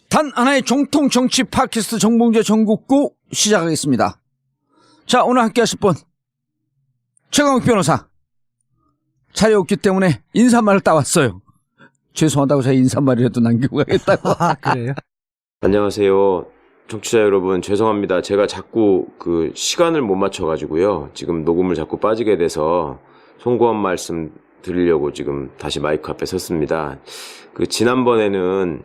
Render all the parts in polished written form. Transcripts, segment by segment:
단 하나의 정통 정치 팟캐스트 정봉재 전국구 시작하겠습니다. 자, 오늘 함께 하실 분 최강욱 변호사 자리에 없기 때문에 인사말을 따왔어요. 죄송하다고 제가 인사말이라도 남기고 가겠다고. 그래요? 안녕하세요. 청취자 여러분, 죄송합니다. 제가 자꾸 그 시간을 못 맞춰가지고요. 지금 녹음을 자꾸 빠지게 돼서 송구한 말씀 드리려고 지금 다시 마이크 앞에 섰습니다. 그 지난번에는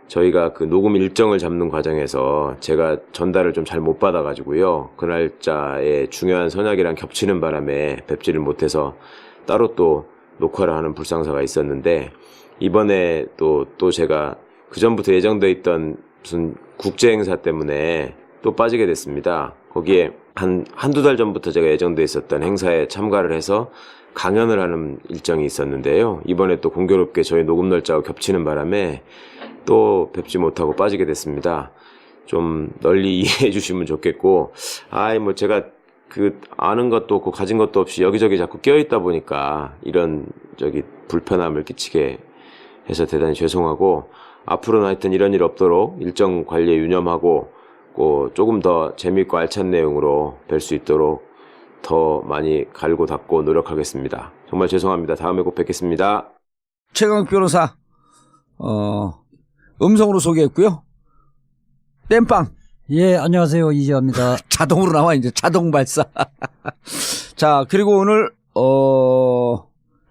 저희가 그 녹음 일정을 잡는 과정에서 제가 전달을 좀 잘 못 받아가지고요. 그 날짜에 중요한 선약이랑 겹치는 바람에 뵙지를 못해서 따로 또 녹화를 하는 불상사가 있었는데, 이번에 또 제가 그전부터 예정돼 있던 무슨 국제행사 때문에 또 빠지게 됐습니다. 거기에 한두 달 전부터 제가 예정돼 있었던 행사에 참가를 해서 강연을 하는 일정이 있었는데요. 이번에 또 공교롭게 저희 녹음 날짜가 겹치는 바람에 또 뵙지 못하고 빠지게 됐습니다. 좀 널리 이해해 주시면 좋겠고, 뭐 제가 그 아는 것도 없고 가진 것도 없이 여기저기 자꾸 껴있다 보니까 이런 불편함을 끼치게 해서 대단히 죄송하고, 앞으로는 하여튼 이런 일 없도록 일정 관리에 유념하고 조금 더 재미있고 알찬 내용으로 뵐 수 있도록 더 많이 갈고 닦고 노력하겠습니다. 정말 죄송합니다. 다음에 꼭 뵙겠습니다. 최강욱 변호사 음성으로 소개했고요. 땜빵. 예, 안녕하세요. 이지아입니다. 자동으로 나와, 이제 자동 발사. 자, 그리고 오늘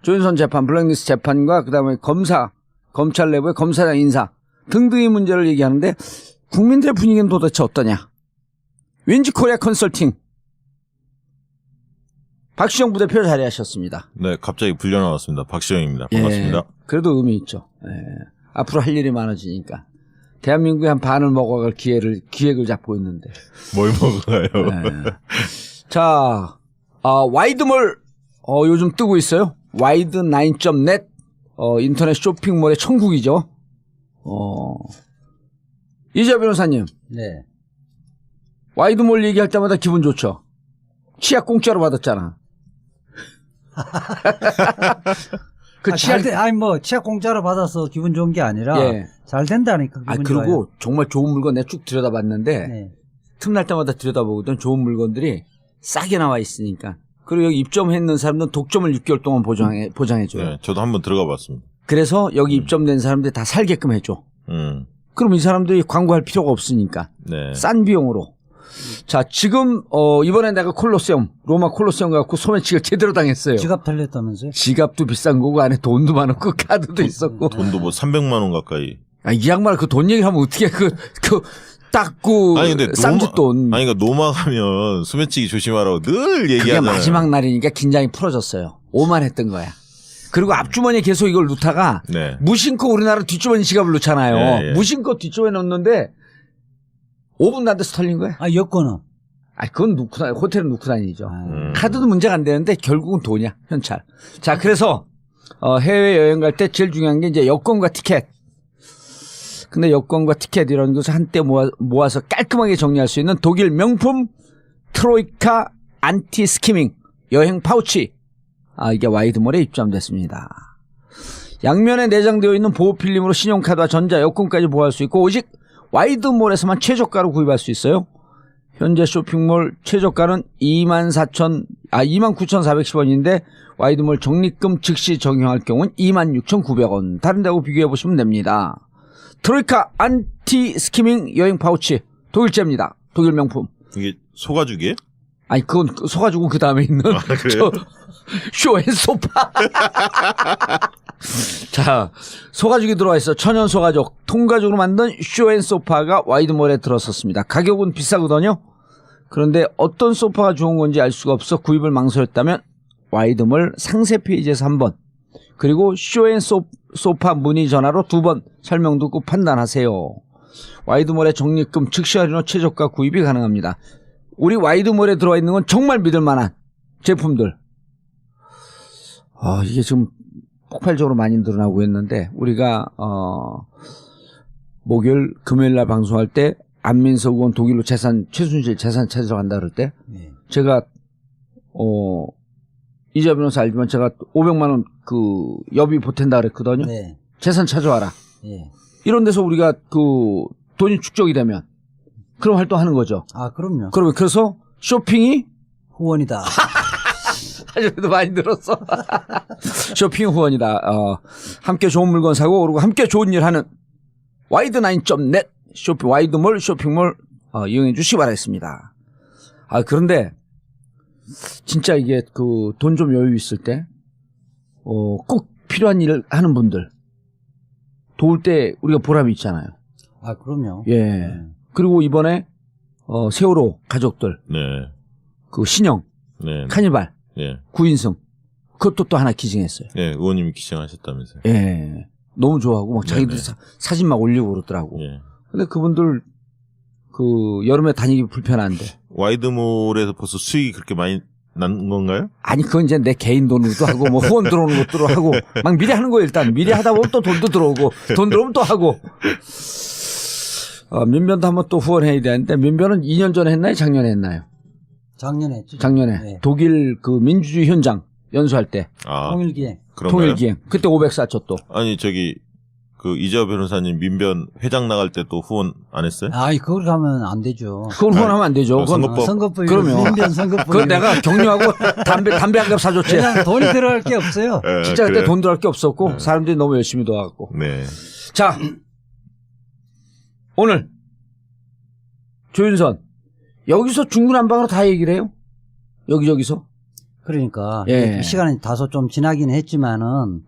조윤선 재판, 블랙리스트 재판과 그다음에 검찰 내부의 검사장 인사 등등의 문제를 얘기하는데, 국민들의 분위기는 도대체 어떠냐? 윈지코리아 컨설팅 박시영 부대표 자리하셨습니다. 네, 갑자기 불려 나왔습니다. 박시영입니다. 반갑습니다. 예, 그래도 의미 있죠. 예, 앞으로 할 일이 많아지니까. 대한민국의 한 반을 먹어갈 기획을 잡고 있는데. 뭘 먹어요? 예. 자, 와이드몰 요즘 뜨고 있어요. 와이드9.net 인터넷 쇼핑몰의 천국이죠. 이재 변호사님. 네. 와이드몰 얘기할 때마다 기분 좋죠. 치약 공짜로 받았잖아. 그 치약 치약 공짜로 받아서 기분 좋은 게 아니라, 예, 잘 된다니까 기분 그리고 좋아요. 정말 좋은 물건 내가 쭉 들여다봤는데, 네. 틈날 때마다 들여다보거든. 좋은 물건들이 싸게 나와 있으니까. 그리고 여기 입점했는 사람들은 독점을 6개월 동안 보장해줘요. 네, 저도 한번 들어가 봤습니다. 그래서 여기 입점된 사람들이 다 살게끔 해줘. 그럼 이 사람들이 광고할 필요가 없으니까. 네. 싼 비용으로. 자, 지금 이번에 내가 로마 콜로세움 가고 소매치기를 제대로 당했어요. 지갑 털렸다면서요? 지갑도 비싼 거고 안에 돈도 많았고 카드도 있었고. 돈도 뭐 300만 원 가까이. 이 양반 그 돈 얘기하면 어떻게 닦고 아니 근데 쌍주돈. 그러니까 노마 가면 소매치기 조심하라고 늘 그게 얘기하잖아요. 마지막 날이니까 긴장이 풀어졌어요. 오만했던 거야. 그리고 앞주머니에 계속 이걸 넣다가, 네. 무심코 우리나라 뒷주머니 지갑을 넣잖아요. 예, 예. 무심코 뒷주머니에 넣었는데 5분도 안 돼서 털린 거야. 여권은? 그건 호텔에 놓고 다니죠. 카드도 문제가 안 되는데 결국은 돈이야, 현찰. 자, 그래서 해외여행 갈 때 제일 중요한 게 이제 여권과 티켓. 근데 여권과 티켓 이런 것을 한때 모아서 깔끔하게 정리할 수 있는 독일 명품 트로이카 안티 스키밍 여행 파우치. 이게 와이드몰에 입점됐습니다. 양면에 내장되어 있는 보호 필름으로 신용카드와 전자, 여권까지 보호할 수 있고, 오직 와이드몰에서만 최저가로 구입할 수 있어요. 현재 쇼핑몰 최저가는 29,410원인데 와이드몰 적립금 즉시 적용할 경우는 26,900원. 다른 데하고 비교해보시면 됩니다. 트로이카 안티 스키밍 여행 파우치, 독일제입니다. 독일 명품. 이게 소가죽이에요? 그건 소가죽은 그 다음에 있는 그래요? 쇼앤소파. 자, 소가죽이 들어와 있어. 천연 소가죽, 통가죽으로 만든 쇼앤소파가 와이드몰에 들어섰습니다. 가격은 비싸거든요. 그런데 어떤 소파가 좋은 건지 알 수가 없어 구입을 망설였다면 와이드몰 상세 페이지에서 한 번, 그리고 쇼앤소파 문의 전화로 2번 설명 듣고 판단하세요. 와이드몰의 적립금 즉시 할인 후 최저가 구입이 가능합니다. 우리 와이드몰에 들어와 있는 건 정말 믿을 만한 제품들. 이게 지금 폭발적으로 많이 늘어나고 있는데 우리가 목요일 금요일 날 방송할 때 안민석 의원 독일로 최순실 재산 찾으러 간다 그럴 때 네. 제가 이재 변호사 알지만 제가 500만 원 그 여비 보탠다 그랬거든요. 네. 재산 찾아와라. 예. 이런 데서 우리가 그 돈이 축적이 되면 그런 활동하는 거죠. 아, 그럼요. 그래서 쇼핑이 후원이다. 아직도 많이 늘었어. 쇼핑 후원이다. 함께 좋은 물건 사고 그리고 함께 좋은 일 하는 와이드9.net 쇼핑 와이드몰 쇼핑몰 이용해 주시기 바라겠습니다. 그런데 진짜 이게 그 돈 좀 여유 있을 때 꼭 필요한 일을 하는 분들 도울 때 우리가 보람이 있잖아요. 아, 그럼요. 예. 그리고 이번에 세월호 가족들 네. 그 신영 네. 카니발 네. 구인승 그것도 또 하나 기증했어요. 네. 의원님이 기증하셨다면서요. 예. 너무 좋아하고 막 자기들 네네. 사진 막 올리고 그러더라고. 예. 근데 그분들 그 여름에 다니기 불편한데. 와이드몰에서 벌써 수익이 그렇게 많이 난 건가요? 아니 그건 이제 내 개인 돈으로도 하고 뭐 후원 들어오는 것들로 하고 막 미리 하는 거예요. 일단 미리 하다 보면 또 돈도 들어오고 돈 들어오면 또 하고. 민변도 한번 또 후원해야 되는데 민변은 2년 전에 했나요? 작년에 했나요? 작년에 했죠. 작년에 네. 독일 그 민주주의 현장 연수할 때 아, 통일기행. 그런가요? 통일기행 그때 500 쌌죠 또. 아니 저기 그 이재호 변호사님 민변 회장 나갈 때 또 후원 안 했어요? 아이, 그걸 가면 안 되죠. 그건 후원하면 안 되죠. 그건 선거법. 선거법. 그럼요. 민변 선거법. 그건 내가 격려하고 담배 한 갑 사줬지. 그냥 돈이 들어갈 게 없어요. 예, 진짜 그때 그래요? 돈 들어갈 게 없었고 사람들이 너무 열심히 도와갖고. 네. 자 오늘 조윤선 여기서 중구난방으로 다 얘기를 해요. 여기저기서. 그러니까 예. 시간이 다소 좀 지나긴 했지만은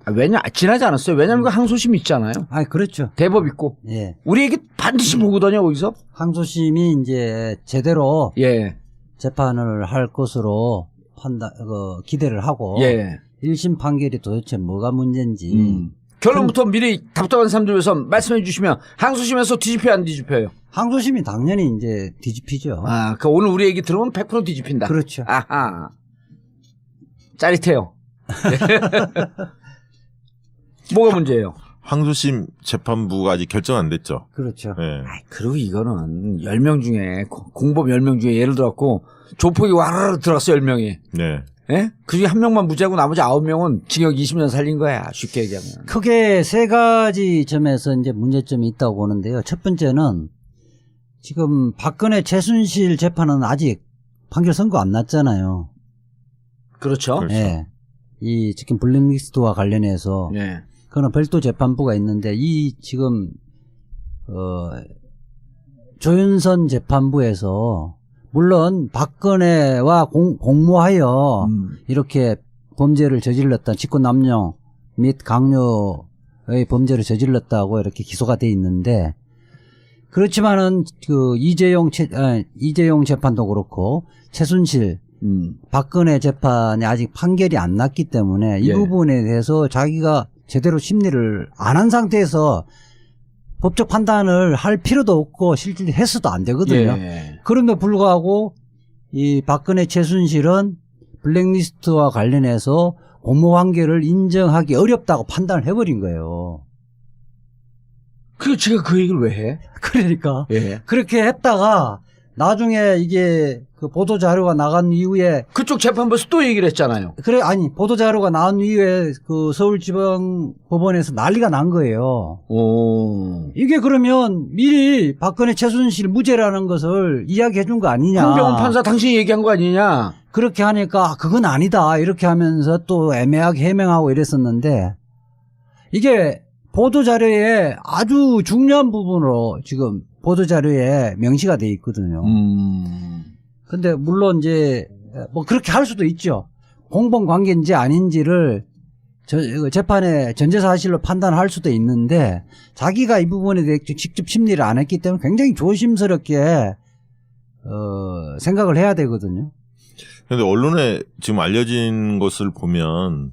지나지 않았어요. 왜냐하면 그 항소심 있잖아요. 아, 그렇죠. 대법 있고 예. 우리 얘기 반드시 보거든요. 거기서. 항소심이 이제 제대로 예. 재판을 할 것으로 기대를 하고 예. 1심 판결이 도대체 뭐가 문제인지 결론부터 미리 답답한 사람들 위해서 말씀해 주시면 항소심에서 뒤집혀요 안 뒤집혀요? 항소심이 당연히 이제 뒤집히죠. 그 오늘 우리 얘기 들으면 100% 뒤집힌다. 그렇죠. 아하. 짜릿해요. 뭐가 문제예요? 항소심 재판부가 아직 결정 안 됐죠. 그렇죠. 네. 그리고 이거는 10명 중에 공범 10명 중에 예를 들었고 조폭이 와르르 들어갔어 10명이. 네. 예? 그중에 한 명만 무죄하고 나머지 9명은 징역 20년 살린 거야. 쉽게 얘기하면. 크게 세 가지 점에서 이제 문제점이 있다고 보는데요. 첫 번째는 지금 박근혜 최순실 재판은 아직 판결 선고 안 났잖아요. 그렇죠. 그렇죠. 예. 이 지금 블랙리스트와 관련해서 예. 그거는 별도 재판부가 있는데 이 지금 조윤선 재판부에서 물론 박근혜와 공모하여 이렇게 범죄를 저질렀다, 직권남용 및 강요의 범죄를 저질렀다고 이렇게 기소가 돼 있는데 그렇지만은 그 이재용 재판도 그렇고 최순실 박근혜 재판이 아직 판결이 안 났기 때문에 이 예. 부분에 대해서 자기가 제대로 심리를 안 한 상태에서 법적 판단을 할 필요도 없고 실질로 해서도 안 되거든요. 예. 그럼에도 불구하고 이 박근혜 최순실은 블랙리스트와 관련해서 공모 관계를 인정하기 어렵다고 판단을 해버린 거예요. 그 제가 그 얘기를 왜 해? 그러니까 예. 그렇게 했다가 나중에 이게 그 보도 자료가 나간 이후에 그쪽 재판부에서 또 얘기를 했잖아요. 보도 자료가 나온 이후에 그 서울지방법원에서 난리가 난 거예요. 오. 이게 그러면 미리 박근혜 최순실 무죄라는 것을 이야기해 준 거 아니냐. 홍병훈 판사 당신이 얘기한 거 아니냐. 그렇게 하니까 그건 아니다 이렇게 하면서 또 애매하게 해명하고 이랬었는데 이게 보도자료에 아주 중요한 부분으로 지금 보도자료에 명시가 돼 있거든요. 근데 물론 이제 뭐 그렇게 할 수도 있죠. 공범 관계인지 아닌지를 재판에 전제사실로 판단할 수도 있는데 자기가 이 부분에 대해 직접 심리를 안 했기 때문에 굉장히 조심스럽게 생각을 해야 되거든요. 근데 언론에 지금 알려진 것을 보면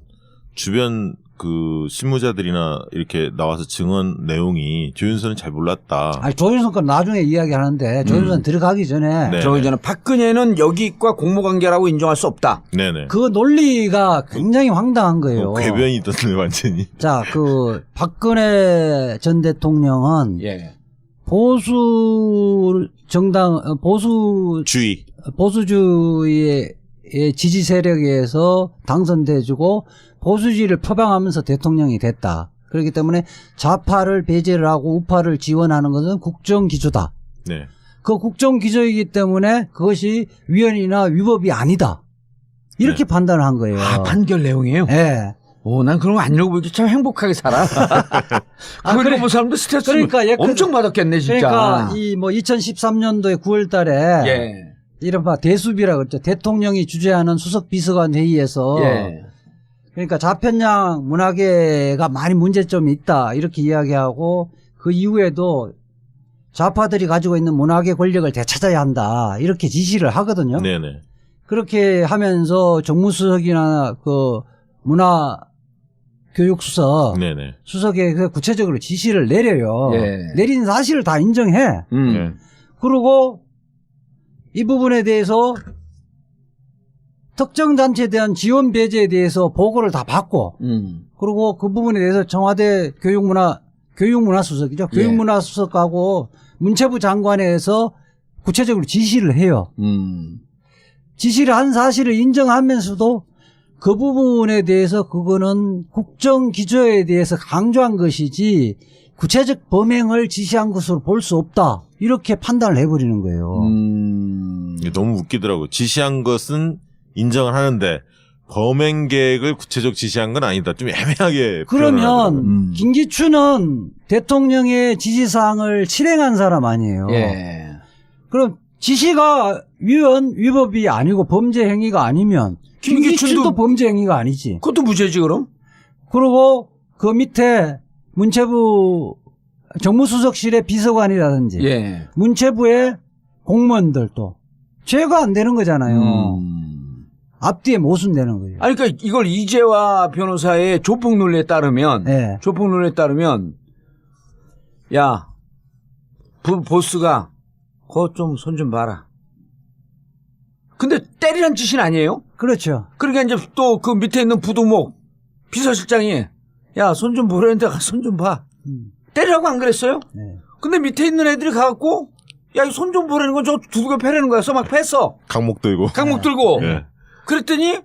주변 그 실무자들이나 이렇게 나와서 증언 내용이 조윤선은 잘 몰랐다. 아니, 조윤선 건 나중에 이야기하는데 조윤선 들어가기 전에 네. 들어가기 전에 박근혜는 여기과 공모관계라고 인정할 수 없다. 네네. 그 논리가 굉장히 황당한 거예요. 궤변이 있던데 완전히. 자, 그 박근혜 전 대통령은 예. 보수 정당 보수주의의 지지 세력에서 당선돼주고 보수주의를 표방하면서 대통령이 됐다. 그렇기 때문에 좌파를 배제를 하고 우파를 지원하는 것은 국정기조다. 네. 그 국정기조이기 때문에 그것이 위헌이나 위법이 아니다. 이렇게 판단을 한 거예요. 아, 판결 내용이에요? 예. 오, 난 그런 거 안 읽어보기 참 행복하게 살아. 그거 그래. 읽어본 사람도 스트레스 그러니까 엄청 받았겠네, 진짜. 그러니까 이 뭐 2013년도에 9월 달에 예. 이른바 대수비라 그랬죠. 대통령이 주재하는 수석 비서관 회의에서 예. 그러니까 좌편향 문화계가 많이 문제점이 있다. 이렇게 이야기하고 그 이후에도 좌파들이 가지고 있는 문화계 권력을 되찾아야 한다. 이렇게 지시를 하거든요. 네네. 그렇게 하면서 정무수석이나 그 문화교육수석 네네. 수석에 그 구체적으로 지시를 내려요. 예. 내린 사실을 다 인정해. 네. 그리고 이 부분에 대해서 특정 단체에 대한 지원 배제에 대해서 보고를 다 받고 그리고 그 부분에 대해서 청와대 교육문화수석이죠. 예. 교육문화수석하고 문체부 장관에서 구체적으로 지시를 해요. 지시를 한 사실을 인정하면서도 그 부분에 대해서 그거는 국정기조에 대해서 강조한 것이지 구체적 범행을 지시한 것으로 볼 수 없다. 이렇게 판단을 해버리는 거예요. 이게 너무 웃기더라고요. 지시한 것은 인정을 하는데 범행 계획을 구체적 지시한 건 아니다. 좀 애매하게 표현을 하더라고요. 그러면 김기춘은 대통령의 지시사항을 실행한 사람 아니에요. 예. 그럼 지시가 위헌, 위법이 아니고 범죄 행위가 아니면 김기춘도 범죄 행위가 아니지. 그것도 무죄지, 그럼? 그리고 그 밑에 문체부 정무수석실의 비서관이라든지 예. 문체부의 공무원들도 죄가 안 되는 거잖아요. 앞뒤에 모순되는 거예요. 아니, 그러니까 이걸 이재화 변호사의 조폭 논리에 따르면, 네. 조폭 논리에 따르면, 야, 보스가, 그거 좀 손 좀 봐라. 근데 때리란 짓은 아니에요? 그렇죠. 그러니까 이제 또 그 밑에 있는 부두목, 비서실장이, 야, 손 좀 보라는데 손 좀 봐. 때리라고 안 그랬어요? 네. 근데 밑에 있는 애들이 가갖고, 야, 이 손 좀 보라는 건 저 두들겨 패라는 거야. 막 팼어. 강목 들고. 강목 들고. 예. 그랬더니,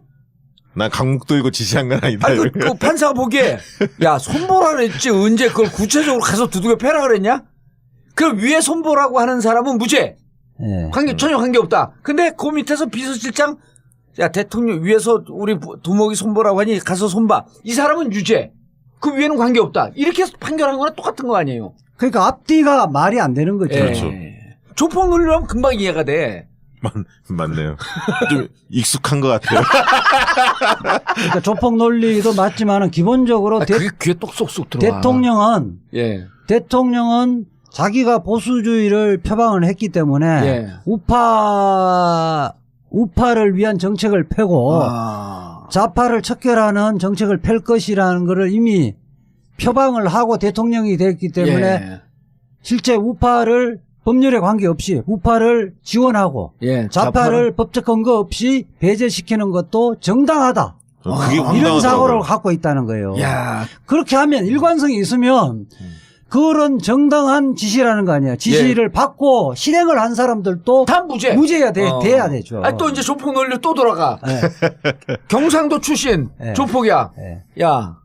난 강목 들고 지시한 건 아니다. 아니, 그 판사가 보기에, 야, 손보라 그랬지. 언제 그걸 구체적으로 가서 두들겨 패라 그랬냐? 그 위에 손보라고 하는 사람은 무죄. 네. 전혀 관계없다. 근데 그 밑에서 비서실장, 야, 대통령 위에서 우리 두목이 손보라고 하니 가서 손봐. 이 사람은 유죄. 그 위에는 관계없다. 이렇게 판결한 거랑 똑같은 거 아니에요? 그러니까 앞뒤가 말이 안 되는 거죠. 그렇죠. 조폭 논리로 하면 금방 이해가 돼. 맞네요. 좀 익숙한 것 같아요. 그러니까 조폭 논리도 맞지만은 기본적으로 그게 귀에 똑 쏙쏙 들어와. 대통령은 자기가 보수주의를 표방을 했기 때문에 예. 우파를 위한 정책을 펴고 좌파를 척결하는 정책을 펼 것이라는 것을 이미 표방을 하고 대통령이 됐기 때문에 예. 실제 우파를 법률에 관계없이 우파를 지원하고 예. 좌파를 법적 근거 없이 배제시키는 것도 정당하다. 그게 이런 황당하더라고요. 사고를 갖고 있다는 거예요. 야, 그렇게 하면 일관성이 있으면 그런 정당한 지시라는 거 아니야. 지시를 받고 실행을 한 사람들도 다 무죄. 무죄가 돼야 되죠. 아니, 또 이제 조폭 논리로 또 돌아가. 네. 경상도 출신 네. 조폭이야. 네. 야,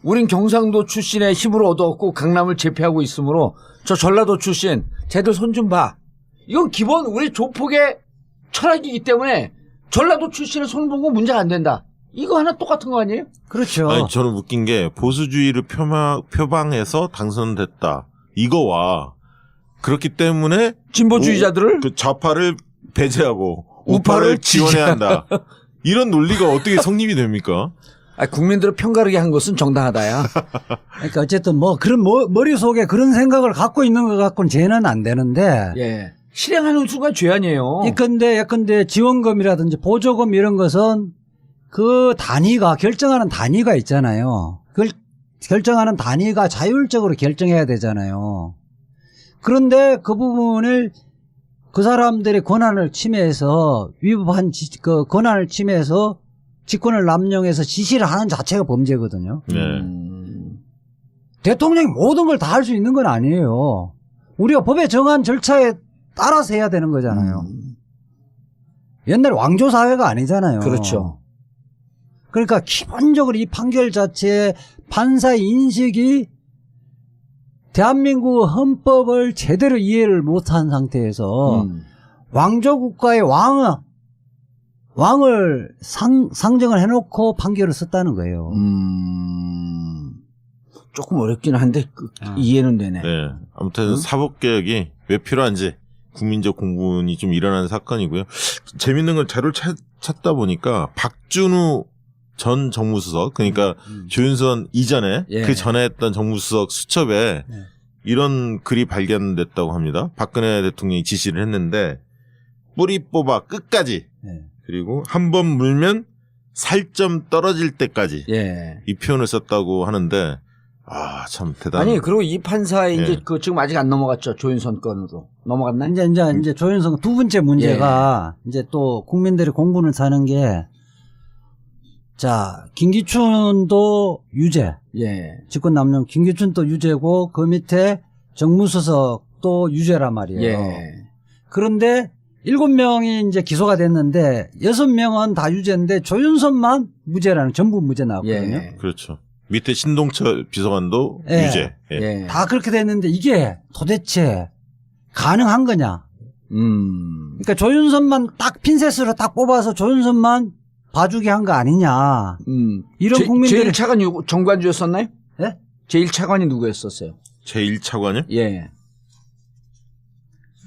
우린 경상도 출신의 힘을 얻어갖고 강남을 제패하고 있으므로 저 전라도 출신 쟤들 손 좀 봐. 이건 기본 우리 조폭의 철학이기 때문에 전라도 출신의 손 보고 문제가 안 된다. 이거 하나 똑같은 거 아니에요? 그렇죠. 아니, 저는 웃긴 게 보수주의를 표방해서 당선됐다. 이거와 그렇기 때문에 진보주의자들을 그 좌파를 배제하고 우파를 우파를 지원해야 한다. 이런 논리가 어떻게 성립이 됩니까? 국민들을 편가르게 한 것은 정당하다야. 그러니까 어쨌든 뭐 그런 머릿속에 그런 생각을 갖고 있는 것 갖고는 죄는 안 되는데 예. 실행하는 순간 죄 아니에요. 예컨대 지원금이라든지 보조금 이런 것은 그 단위가 결정하는 단위가 있잖아요. 그걸 결정하는 단위가 자율적으로 결정해야 되잖아요. 그런데 그 부분을 그 사람들의 권한을 침해해서 위법한 그 권한을 침해해서 직권을 남용해서 지시를 하는 자체가 범죄거든요. 네. 대통령이 모든 걸 다 할 수 있는 건 아니에요. 우리가 법에 정한 절차에 따라서 해야 되는 거잖아요. 옛날 왕조 사회가 아니잖아요. 그렇죠. 그러니까 기본적으로 이 판결 자체에 판사의 인식이 대한민국 헌법을 제대로 이해를 못한 상태에서 왕조 국가의 왕을 상정을 해놓고 판결을 썼다는 거예요. 조금 어렵긴 한데 이해는 되네. 네. 아무튼 사법개혁이 왜 필요한지 국민적 공분이 좀 일어나는 사건이고요. 재밌는 건 자료를 찾다 보니까 박준우 전 정무수석, 그러니까 조윤선 이전에 예. 그 전에 했던 정무수석 수첩에 이런 글이 발견됐다고 합니다. 박근혜 대통령이 지시를 했는데 뿌리 뽑아 끝까지 네. 그리고 한 번 물면 살점 떨어질 때까지 예. 이 표현을 썼다고 하는데 아, 참 대단. 아니 그리고 이 판사에 예. 이제 그 지금 아직 안 넘어갔죠. 조윤선 건으로 넘어갔나? 이제 조윤선 두 번째 문제가 이제 또 국민들이 공분을 사는 게 자, 김기춘도 유죄. 예. 직권남용 김기춘도 유죄고 그 밑에 정무수석도 유죄란 말이에요. 예. 그런데 7명이 이제 기소가 됐는데 6명은 다 유죄인데 조윤선만 무죄라는 전부 무죄 나왔거든요. 예. 그렇죠. 밑에 신동철 비서관도 예. 유죄. 예. 예. 다 그렇게 됐는데 이게 도대체 가능한 거냐? 그러니까 조윤선만 딱 핀셋으로 딱 뽑아서 조윤선만 봐주게 한 거 아니냐? 이런 국민들이 제1차관 정관주였었나요? 예? 제1차관이 누구였었어요? 제1차관이요? 예.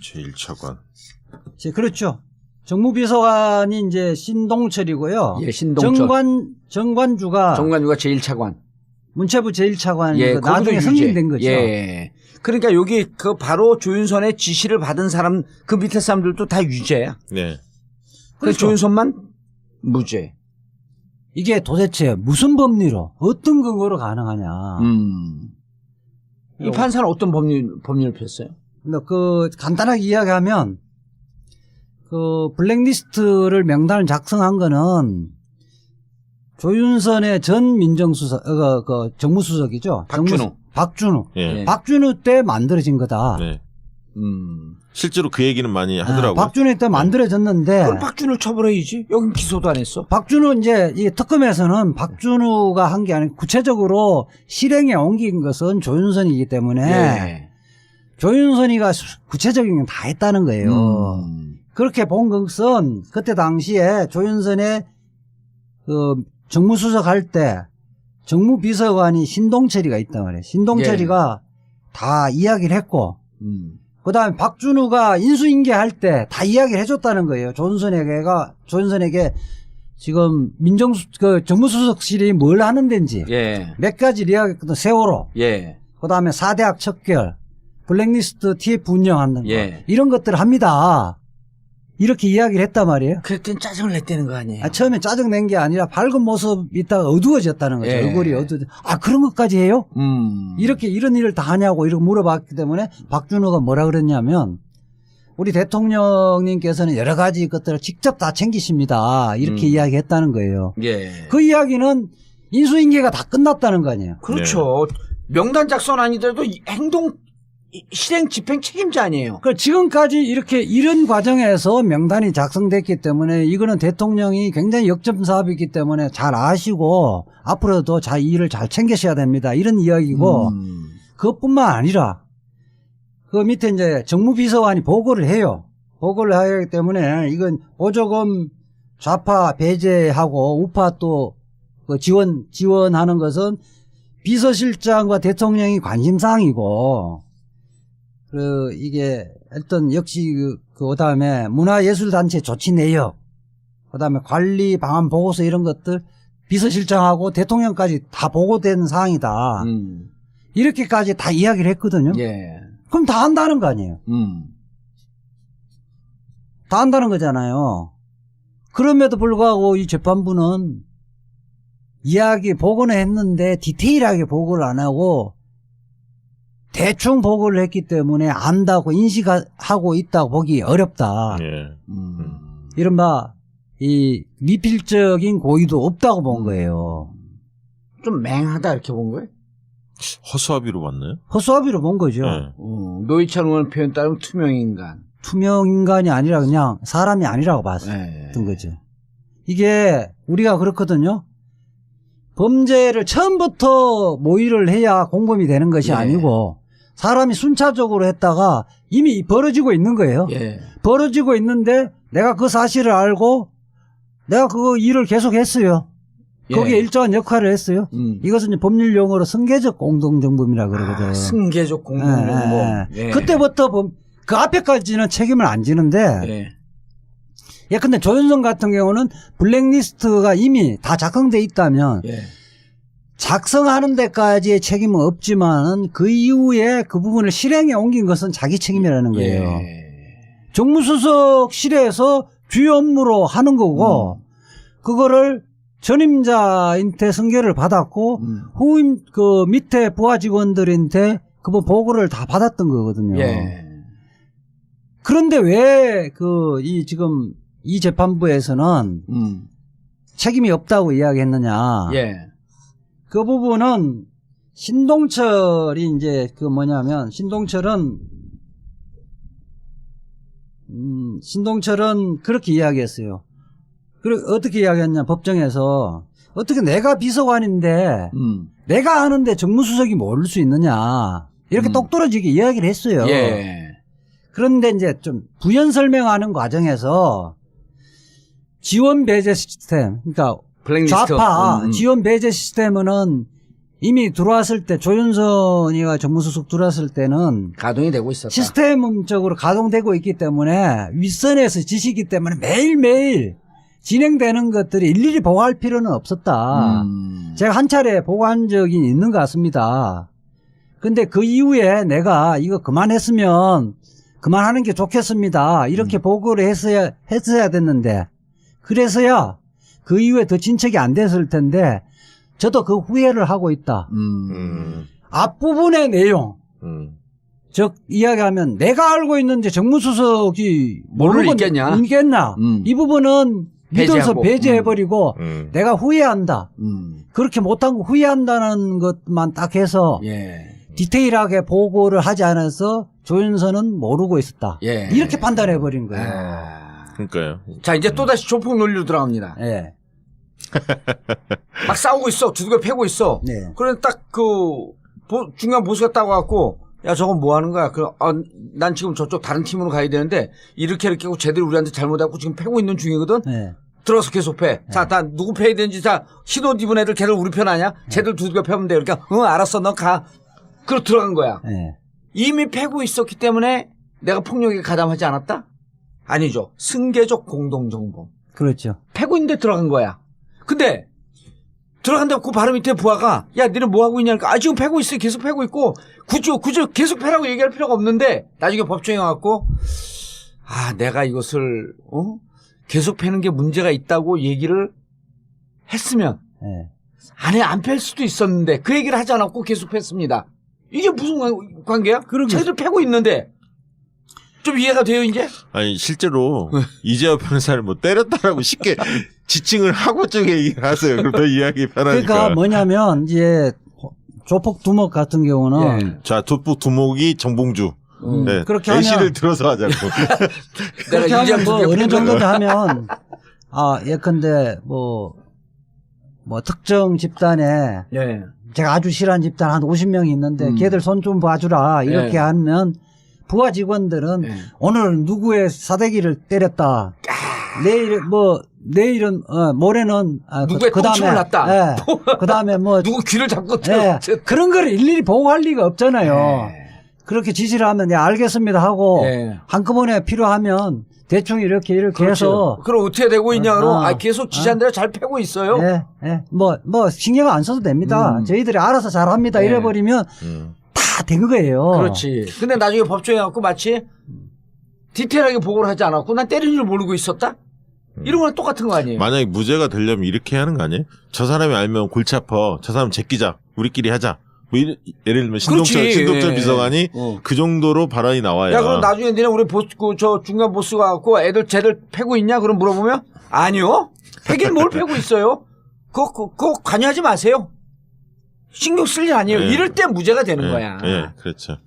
제1차관. 그렇죠. 정무비서관이 이제 신동철이고요. 예, 신동철. 정관주가 정관주가 제1차관. 문체부 제1차관 예, 나중에 거기도 승진된 유죄. 거죠. 예. 그러니까 여기 그 바로 조윤선의 지시를 받은 사람 그 밑에 사람들도 다 유죄야. 네. 그래서 그렇죠. 조윤선만 무죄. 이게 도대체 무슨 법리로 어떤 근거로 가능하냐? 이 판사는 어떤 법률을 폈어요? 근데 그 간단하게 이야기하면 그 블랙리스트를 명단을 작성한 거는 조윤선의 전 민정수석, 그 정무수석이죠. 박준우. 예. 박준우 때 만들어진 거다. 네. 실제로 그 얘기는 많이 하더라고요. 박준우 때 만들어졌는데. 그럼 박준우 처벌해야지. 여긴 기소도 안 했어. 박준우 이제 이 특검에서는 박준우가 한 게 아니고 구체적으로 실행에 옮긴 것은 조윤선이기 때문에 예. 조윤선이가 구체적인 건 다 했다는 거예요. 그렇게 본 것은 그때 당시에 조윤선의 그 정무수석 할 때 정무비서관이 신동철이가 있단 말이에요. 신동철이가 다 이야기를 했고 그 다음에 박준우가 인수인계할 때 다 이야기를 해줬다는 거예요. 조윤선에게 지금 그 정무수석실이 뭘 하는 데인지 예. 몇 가지 이야기했거든. 세월호. 예. 그 다음에 4대학 척결, 블랙리스트 TF 운영하는 거. 예. 이런 것들을 합니다. 이렇게 이야기를 했단 말이에요. 그랬더니 짜증을 냈다는 거 아니에요? 처음에 짜증낸 게 아니라 밝은 모습 있다가 어두워졌다는 거죠. 예. 얼굴이 그런 것까지 해요? 이런 일을 다 하냐고 이렇게 물어봤기 때문에 박준호가 뭐라 그랬냐면 우리 대통령님께서는 여러 가지 것들을 직접 다 챙기십니다. 이렇게 이야기했다는 거예요. 예. 그 이야기는 인수인계가 다 끝났다는 거 아니에요. 그렇죠. 명단 작성 아니더라도 행동 실행 집행 책임자 아니에요. 그 지금까지 이렇게 이런 과정에서 명단이 작성됐기 때문에 이거는 대통령이 굉장히 역점 사업이기 때문에 잘 아시고 앞으로도 이 일을 잘 챙기셔야 됩니다. 이런 이야기고 그것뿐만 아니라 그 밑에 이제 정무비서관이 보고를 해요. 보고를 하기 때문에 이건 보조금 좌파 배제하고 우파 또 그 지원하는 것은 비서실장과 대통령이 관심사항이고 이게 어떤 역시 그다음에 문화예술단체 조치 내역, 그다음에 관리 방안 보고서 이런 것들 비서실장하고 대통령까지 다 보고된 사항이다. 이렇게까지 다 이야기를 했거든요. 예. 그럼 다 한다는 거 아니에요? 다 한다는 거잖아요. 그럼에도 불구하고 이 재판부는 이야기 보고는 했는데 디테일하게 보고를 안 하고 대충 보고를 했기 때문에 안다고 인식하고 있다고 보기 어렵다. 예. 이른바 이 미필적인 고의도 없다고 본 거예요. 좀 맹하다 이렇게 본 거예요? 허수아비로 봤나요? 허수아비로 본 거죠. 예. 노희찬 의원 표현 따르면 투명인간. 투명 인간이 아니라 그냥 사람이 아니라고 봤던 네. 거죠. 이게 우리가 그렇거든요. 범죄를 처음부터 모의를 해야 공범이 되는 것이 예. 아니고 사람이 순차적으로 했다가 이미 벌어지고 있는 거예요. 예. 벌어지고 있는데 내가 그 사실을 알고 내가 그 일을 계속 했어요. 예. 거기에 일정한 역할을 했어요. 이것은 이제 법률 용어로 승계적 공동정범이라 그러거든. 아, 승계적 공동정범. 예. 그때부터 그 앞에까지는 책임을 안 지는데 예. 예, 근데 조윤선 같은 경우는 블랙리스트가 이미 다 작성돼 있다면 예. 작성하는 데까지의 책임은 없지만 그 이후에 그 부분을 실행에 옮긴 것은 자기 책임이라는 거예요. 예. 정무수석실에서 주요 업무로 하는 거고 그거를 전임자한테 승계를 받았고 후임 그 밑에 부하 직원들한테 그 보고를 다 받았던 거거든요. 예. 그런데 왜 이 지금 이 재판부에서는 책임이 없다고 이야기했느냐? 예. 그 부분은 신동철이 이제 신동철은 그렇게 이야기했어요. 그리고 어떻게 이야기했냐? 법정에서 어떻게 내가 비서관인데 내가 하는데 정무수석이 모를 수 있느냐? 이렇게 똑부러지게 이야기를 했어요. 예. 그런데 이제 좀 부연 설명하는 과정에서 지원 배제 시스템, 그러니까 블랙리스트. 좌파 지원 배제 시스템은 이미 들어왔을 때 조윤선이가 정무수석 들어왔을 때는 가동이 되고 있었다. 시스템적으로 가동되고 있기 때문에 윗선에서 지시기 때문에 매일매일 진행되는 것들이 일일이 보고할 필요는 없었다. 제가 한 차례 보고한 적이 있는 것 같습니다. 근데 그 이후에 내가 이거 그만했으면 그만하는 게 좋겠습니다. 이렇게 보고를 했어야 됐는데 그래서야 그 이후에 더 진척이 안 됐을 텐데 저도 그 후회를 하고 있다. 앞부분의 내용 즉 이야기하면 내가 알고 있는데 정무수석이 모를 모르고 있겠나. 이 부분은 믿어서 배제하고. 배제해버리고 내가 후회한다. 그렇게 못한 거 후회한다는 것만 딱 해서 예. 디테일하게 보고를 하지 않아서 조윤선은 모르고 있었다. 예. 이렇게 판단해버린 거예요. 그러니까요. 자, 이제 또다시 조폭 논리로 들어갑니다. 예. 막 싸우고 있어. 두들겨 패고 있어. 네. 그런데 딱 중간 보수가 따고 야, 저건 뭐 하는 거야? 난 지금 저쪽 다른 팀으로 가야 되는데 이렇게 하고 쟤들이 우리한테 잘못하고 지금 패고 있는 중이거든? 네. 들어서 계속 패. 자, 다 누구 패야 되는지 다 흰옷 입은 애들 걔들 우리 편 아냐? 쟤들 두들겨 패면 돼. 그러니까 응, 알았어. 너 가. 그러 들어간 거야. 네. 이미 패고 있었기 때문에 내가 폭력에 가담하지 않았다? 아니죠. 승계적 공동정범. 그렇죠. 패고 있는데 들어간 거야. 근데 들어간다고 그 바로 밑에 부하가 야 너네 뭐 하고 있냐니까 지금 패고 있어. 계속 패고 있고 굳이 계속 패라고 얘기할 필요가 없는데 나중에 법정에 와갖고 내가 이것을 계속 패는 게 문제가 있다고 얘기를 했으면 네. 안 팰 수도 있었는데 그 얘기를 하지 않았고 계속 팼습니다. 이게 무슨 관계야? 쟤들 패고 있는데 좀 이해가 돼요 이제? 아니 실제로 이재화 변호사를 뭐 때렸다라고 쉽게 지칭을 하고 쪽에 얘기를 하세요. 그럼 더 이해하기 편하니까. 그러니까 뭐냐면 이제 조폭 두목 같은 경우는 자, 조폭 두목이 정봉주. 네. 그렇게 A씨를 하면 들어서 하자고. 그렇게 하면 뭐 어느 정도 다 하면 예컨대 뭐 특정 집단에 예. 제가 아주 싫어하는 집단 한 50명이 있는데 걔들 손 좀 봐주라 이렇게 예. 하면 부하 직원들은 예. 오늘 누구의 사대기를 때렸다. 내일은 모레는 누구의 똥침을 났다. 예. 그다음에 뭐 누구 귀를 잡고 예. 그런 거를 일일이 보고할 리가 없잖아요. 그렇게 지시를 하면 알겠습니다 하고 예. 한꺼번에 필요하면 대충 이렇게 그렇죠. 해서 그럼 어떻게 되고 있냐로 어. 계속 지시한 대로 잘 패고 있어요. 예. 뭐 신경 안 써도 됩니다. 저희들이 알아서 잘합니다. 예. 이래버리면 다 된 거예요. 그렇지. 근데 나중에 법정에 갖고 마치 디테일하게 보고를 하지 않았고 난 때린 줄 모르고 있었다? 이런 거랑 똑같은 거 아니에요? 만약에 무죄가 되려면 이렇게 하는 거 아니에요? 저 사람이 알면 골치 아파. 저 사람 제끼자. 우리끼리 하자. 뭐 예를 들면 신동철 예. 비서관이 그 정도로 발언이 나와야. 야, 그럼 나중에 니네 우리 보스, 저 중간 보스가 갖고 쟤들 패고 있냐? 그럼 물어보면 아니요. 패긴 뭘 패고 있어요? 그거 관여하지 마세요. 신경 쓸 일 아니에요. 예. 이럴 때 무죄가 되는 거야. 예, 그렇죠.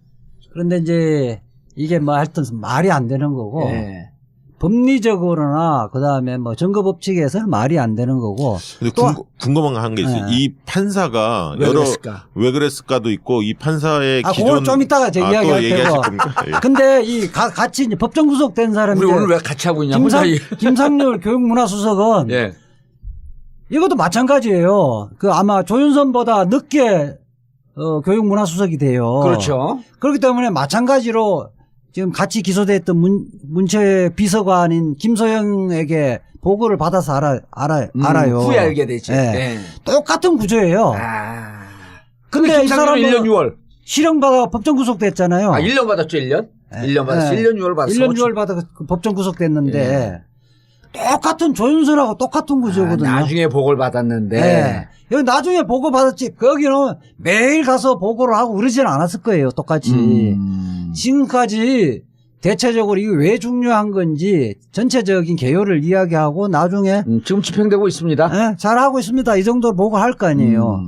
그런데 이제 이게 뭐 하여튼 말이 안 되는 거고 예. 법리적으로나 그다음에 뭐 증거법칙에서는 말이 안 되는 거고 근데 또 궁금한 한 게 있어요. 예. 이 판사가 왜 여러 그랬을까? 왜 그랬을까도 있고 이 판사의 그건 기존 좀 이따가 또 얘기할 얘기하실 테고. 겁니까? 예. 근데 이 같이 이제 법정 구속된 사람이 우리 오늘 왜 같이 하고 있냐? 혼자 김상률 교육문화수석은 예. 이것도 마찬가지예요. 그 아마 조윤선보다 늦게 교육문화수석이 돼요. 그렇죠. 그렇기 때문에 마찬가지로 지금 같이 기소됐던 문체 비서관인 김소영에게 보고를 받아서 알아요. 후에 알게 되지. 예. 예. 똑같은 구조예요. 아. 근데 이 사람은 1년 6월. 실형받아 법정 구속됐잖아요. 아, 1년 받았죠, 1년? 예. 1년 받았어. 예. 1년 6월 받았어. 1년 6월 받아 법정 구속됐는데 똑같은 조윤선하고 똑같은 구조거든요. 나중에 보고를 받았는데. 예. 여기 나중에 보고 받았지. 거기는 매일 가서 보고를 하고 그러지는 않았을 거예요. 똑같이. 지금까지 대체적으로 이게 왜 중요한 건지 전체적인 개요를 이야기하고 나중에 지금 집행되고 있습니다. 예, 잘하고 있습니다. 이 정도로 보고할 거 아니에요.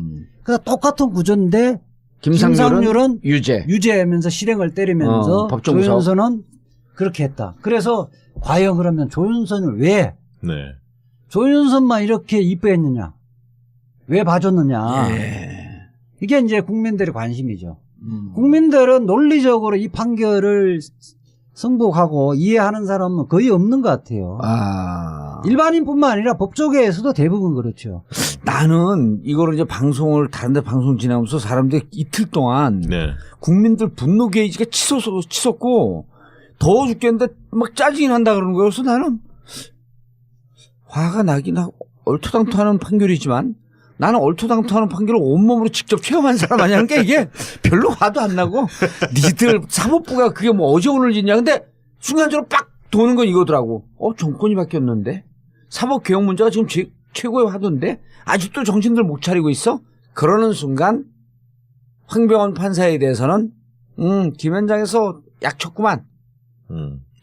그래서 똑같은 구조인데 김상률은 유죄하면서 실행을 때리면서 법정 구속. 조윤선은 그렇게 했다. 그래서 과연 그러면 조윤선을 왜 네. 조윤선만 이렇게 이뻐했느냐? 왜 봐줬느냐? 예. 이게 이제 국민들의 관심이죠. 국민들은 논리적으로 이 판결을 승복하고 이해하는 사람은 거의 없는 것 같아요. 아. 일반인뿐만 아니라 법조계에서도 대부분 그렇죠. 나는 이거를 이제 다른 데 방송 지나면서 사람들이 이틀 동안 네. 국민들 분노 게이지가 치솟고 더워 죽겠는데 막 짜증이 난다 그러는 거예요. 그래서 나는 화가 나긴 하고 얼토당토하는 판결이지만 나는 얼토당토하는 판결을 온몸으로 직접 체험한 사람 아니라는 게 이게 별로 화도 안 나고 니들 사법부가 그게 뭐 어제 오늘 짓냐. 근데 순간적으로 빡 도는 건 이거더라고. 정권이 바뀌었는데 사법개혁 문제가 지금 최고의 화두인데 아직도 정신들 못 차리고 있어? 그러는 순간 황병원 판사에 대해서는 김현장에서 약쳤구만.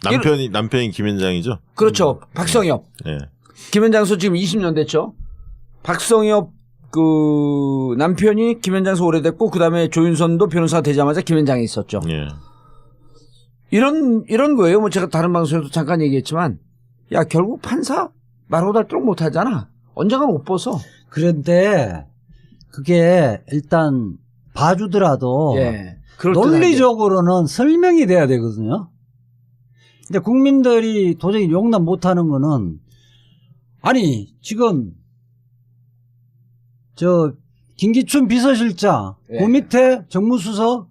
남편이 김현장이죠? 그렇죠. 박성엽. 예. 김현장에서 지금 20년 됐죠. 박성엽 그 남편이 김현장에서 오래됐고 그다음에 조윤선도 변호사가 되자마자 김현장에 있었죠. 예. 이런 거예요. 뭐 제가 다른 방송에서 잠깐 얘기했지만 야 결국 판사 말하고 닳도록 못하잖아. 언젠가 못 벗어. 그런데 그게 일단 봐주더라도 예. 논리적으로는 설명이 돼야 되거든요. 근데 국민들이 도저히 용납 못하는 거는 아니 지금 저 김기춘 비서실장 예. 그 밑에 정무수석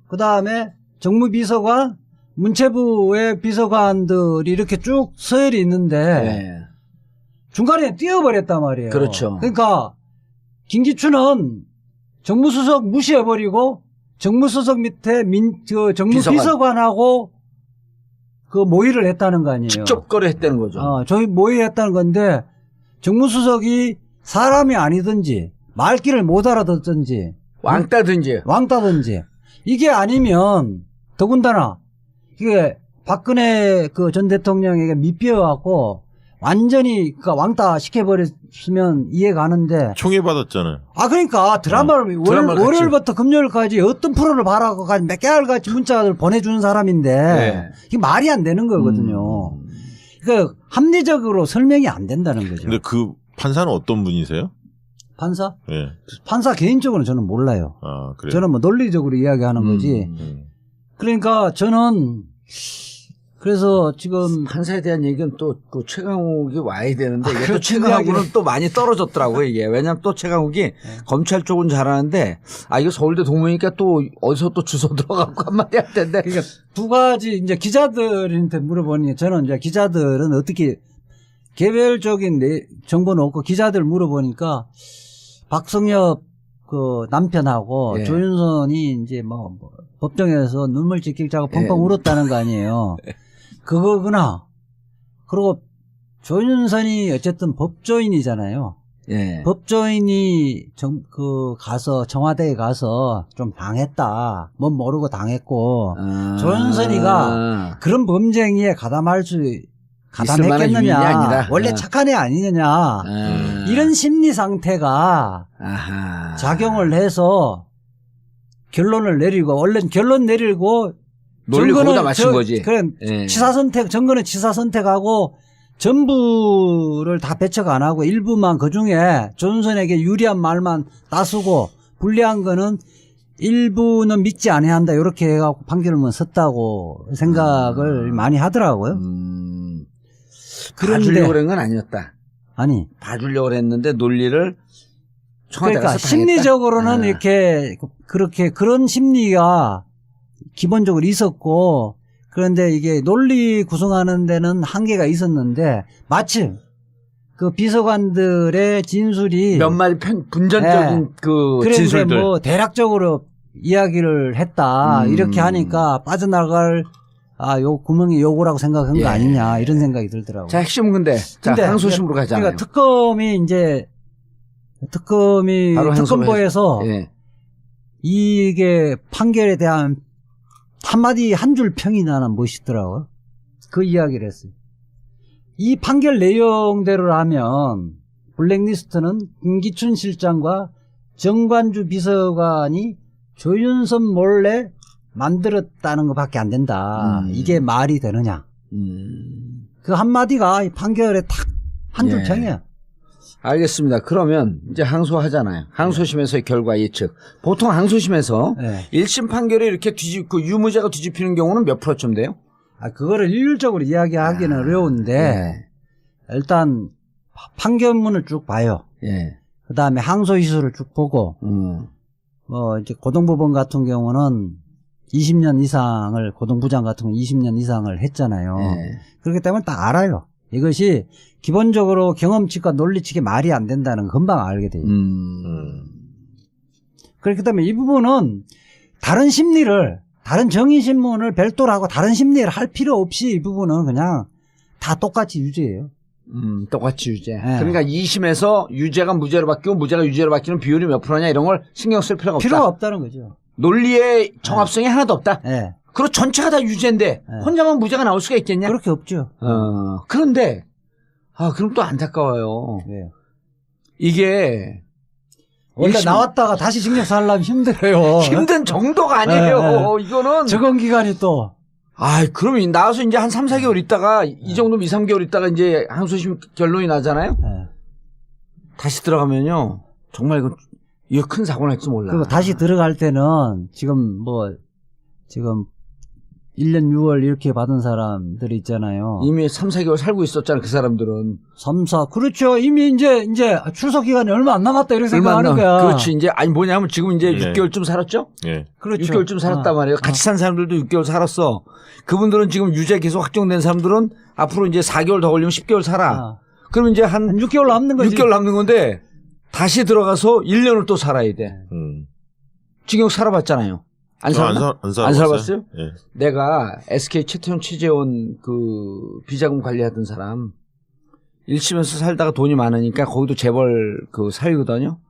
그다음에 정무비서관 문체부의 비서관들이 이렇게 쭉 서열이 있는데 예. 중간에 띄어버렸단 말이에요. 그렇죠. 그러니까 김기춘은 정무수석 무시해버리고 정무수석 밑에 정무비서관하고 그 모의를 했다는 거 아니에요. 직접 거래했다는 거죠. 저희 모의했다는 건데 정무수석이 사람이 아니든지 말귀를 못 알아듣든지 왕따든지 이게 아니면 더군다나 이게 박근혜 그 전 대통령에게 밑비어갖고 완전히 그 왕따 시켜버렸으면 이해 가는데 총회 받았잖아요. 그러니까 드라마를 월요일부터 금요일까지 어떤 프로를 봐라고 몇 개월같이 문자를 보내주는 사람인데 네. 이게 말이 안 되는 거거든요. 그러니까 합리적으로 설명이 안 된다는 거죠. 근데 그 판사는 어떤 분이세요? 판사? 예. 판사 개인적으로는 저는 몰라요. 그래요? 저는 뭐 논리적으로 이야기하는 거지. 그러니까 저는 그래서 지금 판사에 대한 얘기는 또 그 최강욱이 와야 되는데 이게 또 최강욱은 또 많이 떨어졌더라고요 이게. 왜냐하면 또 최강욱이 검찰 쪽은 잘하는데 이거 서울대 동문이니까 또 어디서 또 주워 들어가고 한마디 할 텐데. 그러니까 두 가지 이제 기자들한테 물어보니 저는 이제 기자들은 어떻게 개별적인 정보는 없고 기자들 물어보니까 박성엽 그 남편하고 예. 조윤선이 이제 뭐 법정에서 눈물 찔찔 짜고 펑펑 울었다는 거 아니에요. 그거구나. 그리고 조윤선이 어쨌든 법조인이잖아요. 예. 법조인이 가서 청와대에 가서 좀 당했다. 뭔 모르고 당했고 조윤선이가 그런 범죄행위에 있을 만한 유인이 아니다. 가담했겠느냐. 원래 착한 애 아니느냐. 이런 심리 상태가 아하. 작용을 해서 결론을 내리고 얼른 결론 내리고 논리 거기다 맞춘 거지. 그래 예. 치사 선택 정거는 치사 선택하고 전부를 다 배척 안 하고 일부만 그중에 조윤선에게 유리한 말만 따쓰고 불리한 거는 일부는 믿지 않아야 한다 이렇게 해갖고 판결문 썼다고 생각을 많이 하더라고요. 봐주려고 그런 건 아니었다. 아니 봐주려고 그랬는데 논리를 청와대 그러니까 가서 당했다? 심리적으로는 이렇게 그렇게 그런 심리가 기본적으로 있었고 그런데 이게 논리 구성하는 데는 한계가 있었는데 마침 그 비서관들의 진술이 몇 마디 분전적인 그 그런데 진술들. 뭐 대략적으로 이야기를 했다 이렇게 하니까 빠져나갈 요 구멍이 요거라고 생각한 거 아니냐 이런 생각이 들더라고요. 자, 핵심은 근데 항소심으로 가잖아요. 그러니까 특검이 바로 특검보에서 예. 이게 판결에 대한 한 줄 평이 나는 멋있더라고요. 그 이야기를 했어요. 이 판결 내용대로라면 블랙리스트는 김기춘 실장과 정관주 비서관이 조윤선 몰래 만들었다는 것밖에 안 된다. 이게 말이 되느냐. 그 한마디가 이 판결에 딱 한 줄 예. 평이야. 알겠습니다. 그러면 이제 항소하잖아요. 항소심에서의 결과 예측. 보통 항소심에서 네. 1심 판결이 이렇게 유무죄가 뒤집히는 경우는 몇 프로쯤 돼요? 그거를 일률적으로 이야기하기는 어려운데 예. 일단 판결문을 쭉 봐요. 예. 그 다음에 항소 이수를 쭉 보고 이제 고등법원 같은 경우는 20년 이상을 고등부장 같은 경우 20년 이상을 했잖아요. 예. 그렇기 때문에 딱 알아요. 이것이 기본적으로 경험칙과 논리칙이 말이 안 된다는 건 금방 알게 돼요. 그렇기 때문에 이 부분은 다른 정의신문을 별도로 하고 다른 심리를 할 필요 없이 이 부분은 그냥 다 똑같이 유죄예요. 똑같이 유죄. 예. 그러니까 2심에서 유죄가 무죄로 바뀌고 무죄가 유죄로 바뀌는 비율이 몇 프로냐 이런 걸 신경 쓸 필요가 없다. 필요가 없다는 거죠. 논리의 정합성이 하나도 없다. 예. 그리고 전체가 다 유죄인데 혼자만 무죄가 나올 수가 있겠냐? 그렇게 없죠. 그런데 그럼 또 안타까워요. 예. 이게 원래 1심 나왔다가 다시 징역사 하려면 힘들어요. 힘든 정도가 아니에요. 이거는 적응 기간이 또. 그러면 나와서 이제 한 3, 4개월 있다가 이 정도면 2, 3개월 있다가 이제 항소심 결론이 나잖아요. 다시 들어가면요. 정말 이거 큰 사고 날지 몰라. 그리고 다시 들어갈 때는 지금 1년 6월 이렇게 받은 사람들이 있잖아요. 이미 3, 4개월 살고 있었잖아, 그 사람들은. 3, 4. 그렇죠. 이미 이제 출석 기간이 얼마 안 남았다 이렇게 생각하는 거야. 그렇지. 이제 뭐냐면 지금 이제 6개월쯤 살았죠? 예. 그렇죠. 6개월쯤 살았단 말이에요. 같이 산 사람들도 6개월 살았어. 그분들은 지금 유죄 계속 확정된 사람들은 앞으로 이제 4개월 더 걸리면 10개월 살아. 그러면 이제 한 6개월 남는 거지. 6개월 남는 건데 다시 들어가서 1년을 또 살아야 돼. 징역 살아봤잖아요. 안 살아봤어요? 예. 내가 SK 최태원 취재원 그 비자금 관리하던 사람 1심에서 살다가 돈이 많으니까 거기도 재벌 그 사위거든요.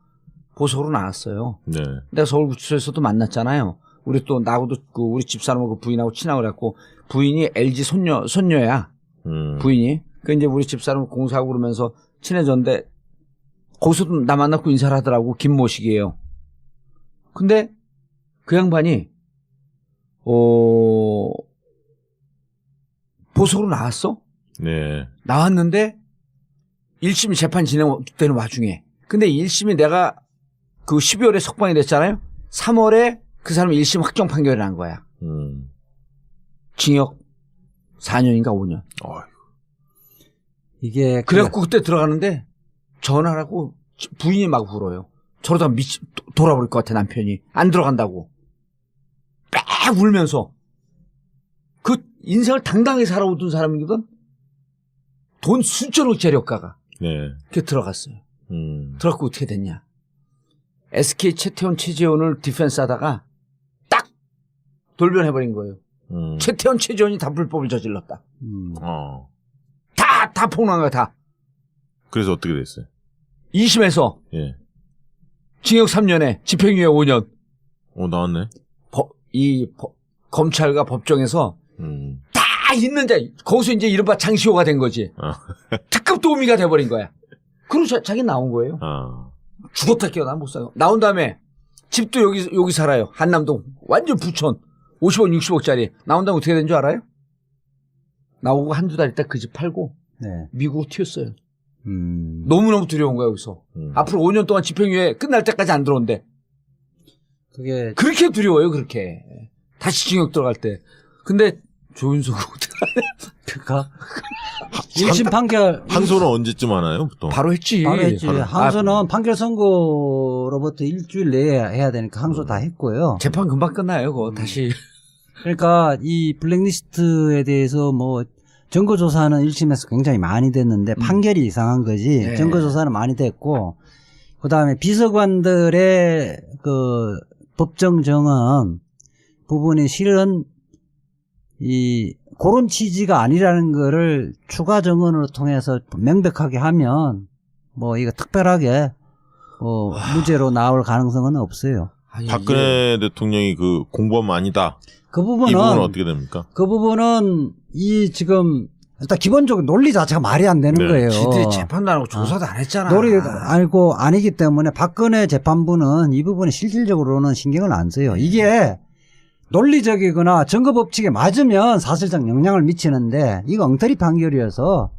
보석으로 나왔어요. 네. 내가 서울구치소에서도 만났잖아요. 우리 또 나하고도 우리 집사람하고 부인하고 친하고 그랬고 부인이 LG 손녀야. 부인이. 그 이제 우리 집사람 공사하고 그러면서 친해졌는데 거기서도 나 만났고 인사를 하더라고. 김모식이에요. 근데 그 양반이 보석으로 나왔어? 네. 나왔는데 1심 재판 진행되는 와중에 근데 1심이 내가 그 12월에 석방이 됐잖아요. 3월에 그 사람이 1심 확정 판결이 난 거야. 징역 4년인가 5년. 이게 그래갖고 그때 들어가는데 전화를 하고 부인이 막 울어요. 저러다 돌아버릴 것 같아 남편이. 안 들어간다고. 빽 울면서. 그 인생을 당당하게 살아오던 사람이거든. 돈 수천억 재력가가. 네. 그렇게 들어갔어요. 들어갔고 어떻게 됐냐. SK 최태원 최재원을 디펜스 하다가 딱 돌변해버린 거예요. 최태원 최재원이 다 불법을 저질렀다. 다 다 폭로한 거야, 다. 그래서 어떻게 됐어요? 2심에서 예. 징역 3년에 집행유예 5년. 나왔네. 검찰과 법정에서 다 있는 자, 거기서 이제 이른바 장시호가 된 거지. 특급 도우미가 돼버린 거야. 그리고 자기 나온 거예요. 죽었다 깨어나 못 살아. 나온 다음에 집도 여기 살아요. 한남동. 완전 부촌. 50억, 60억짜리. 나온 다음에 어떻게 된 줄 알아요? 나오고 한두 달 있다 그 집 팔고 네. 미국으로 튀었어요. 너무너무 두려운 거야, 여기서. 앞으로 5년 동안 집행유예 끝날 때까지 안 들어온대. 그게 그렇게 두려워요, 그렇게. 다시 징역 들어갈 때. 근데 조윤석 그니까 1심 판결 항소는 언제쯤 하나요, 보통? 바로 했지. 바로 했지. 항소는 판결 선고로부터 일주일 내에 해야 되니까 항소 다 했고요. 재판 금방 끝나요, 그거 다시. 그러니까 이 블랙리스트에 대해서 뭐 증거조사는 1심에서 굉장히 많이 됐는데 판결이 이상한 거지. 네. 증거조사는 많이 됐고 그다음에 비서관들의 그 법정 정언 부분이 실은 이 그런 취지가 아니라는 거를 추가 정언으로 통해서 명백하게 하면 뭐 이거 특별하게 무죄로 나올 가능성은 없어요. 아니, 박근혜 대통령이 그 공범 아니다. 그 부분은 이 부분은 어떻게 됩니까? 그 부분은 이 지금 일단 기본적으로 논리 자체가 말이 안 되는 네. 거예요. 지들이 재판도 안 하고 조사도 안 했잖아. 논리 알고 아니기 때문에 박근혜 재판부는 이 부분에 실질적으로는 신경을 안 써요. 이게 논리적이거나 증거 법칙에 맞으면 사실상 영향을 미치는데 이거 엉터리 판결이어서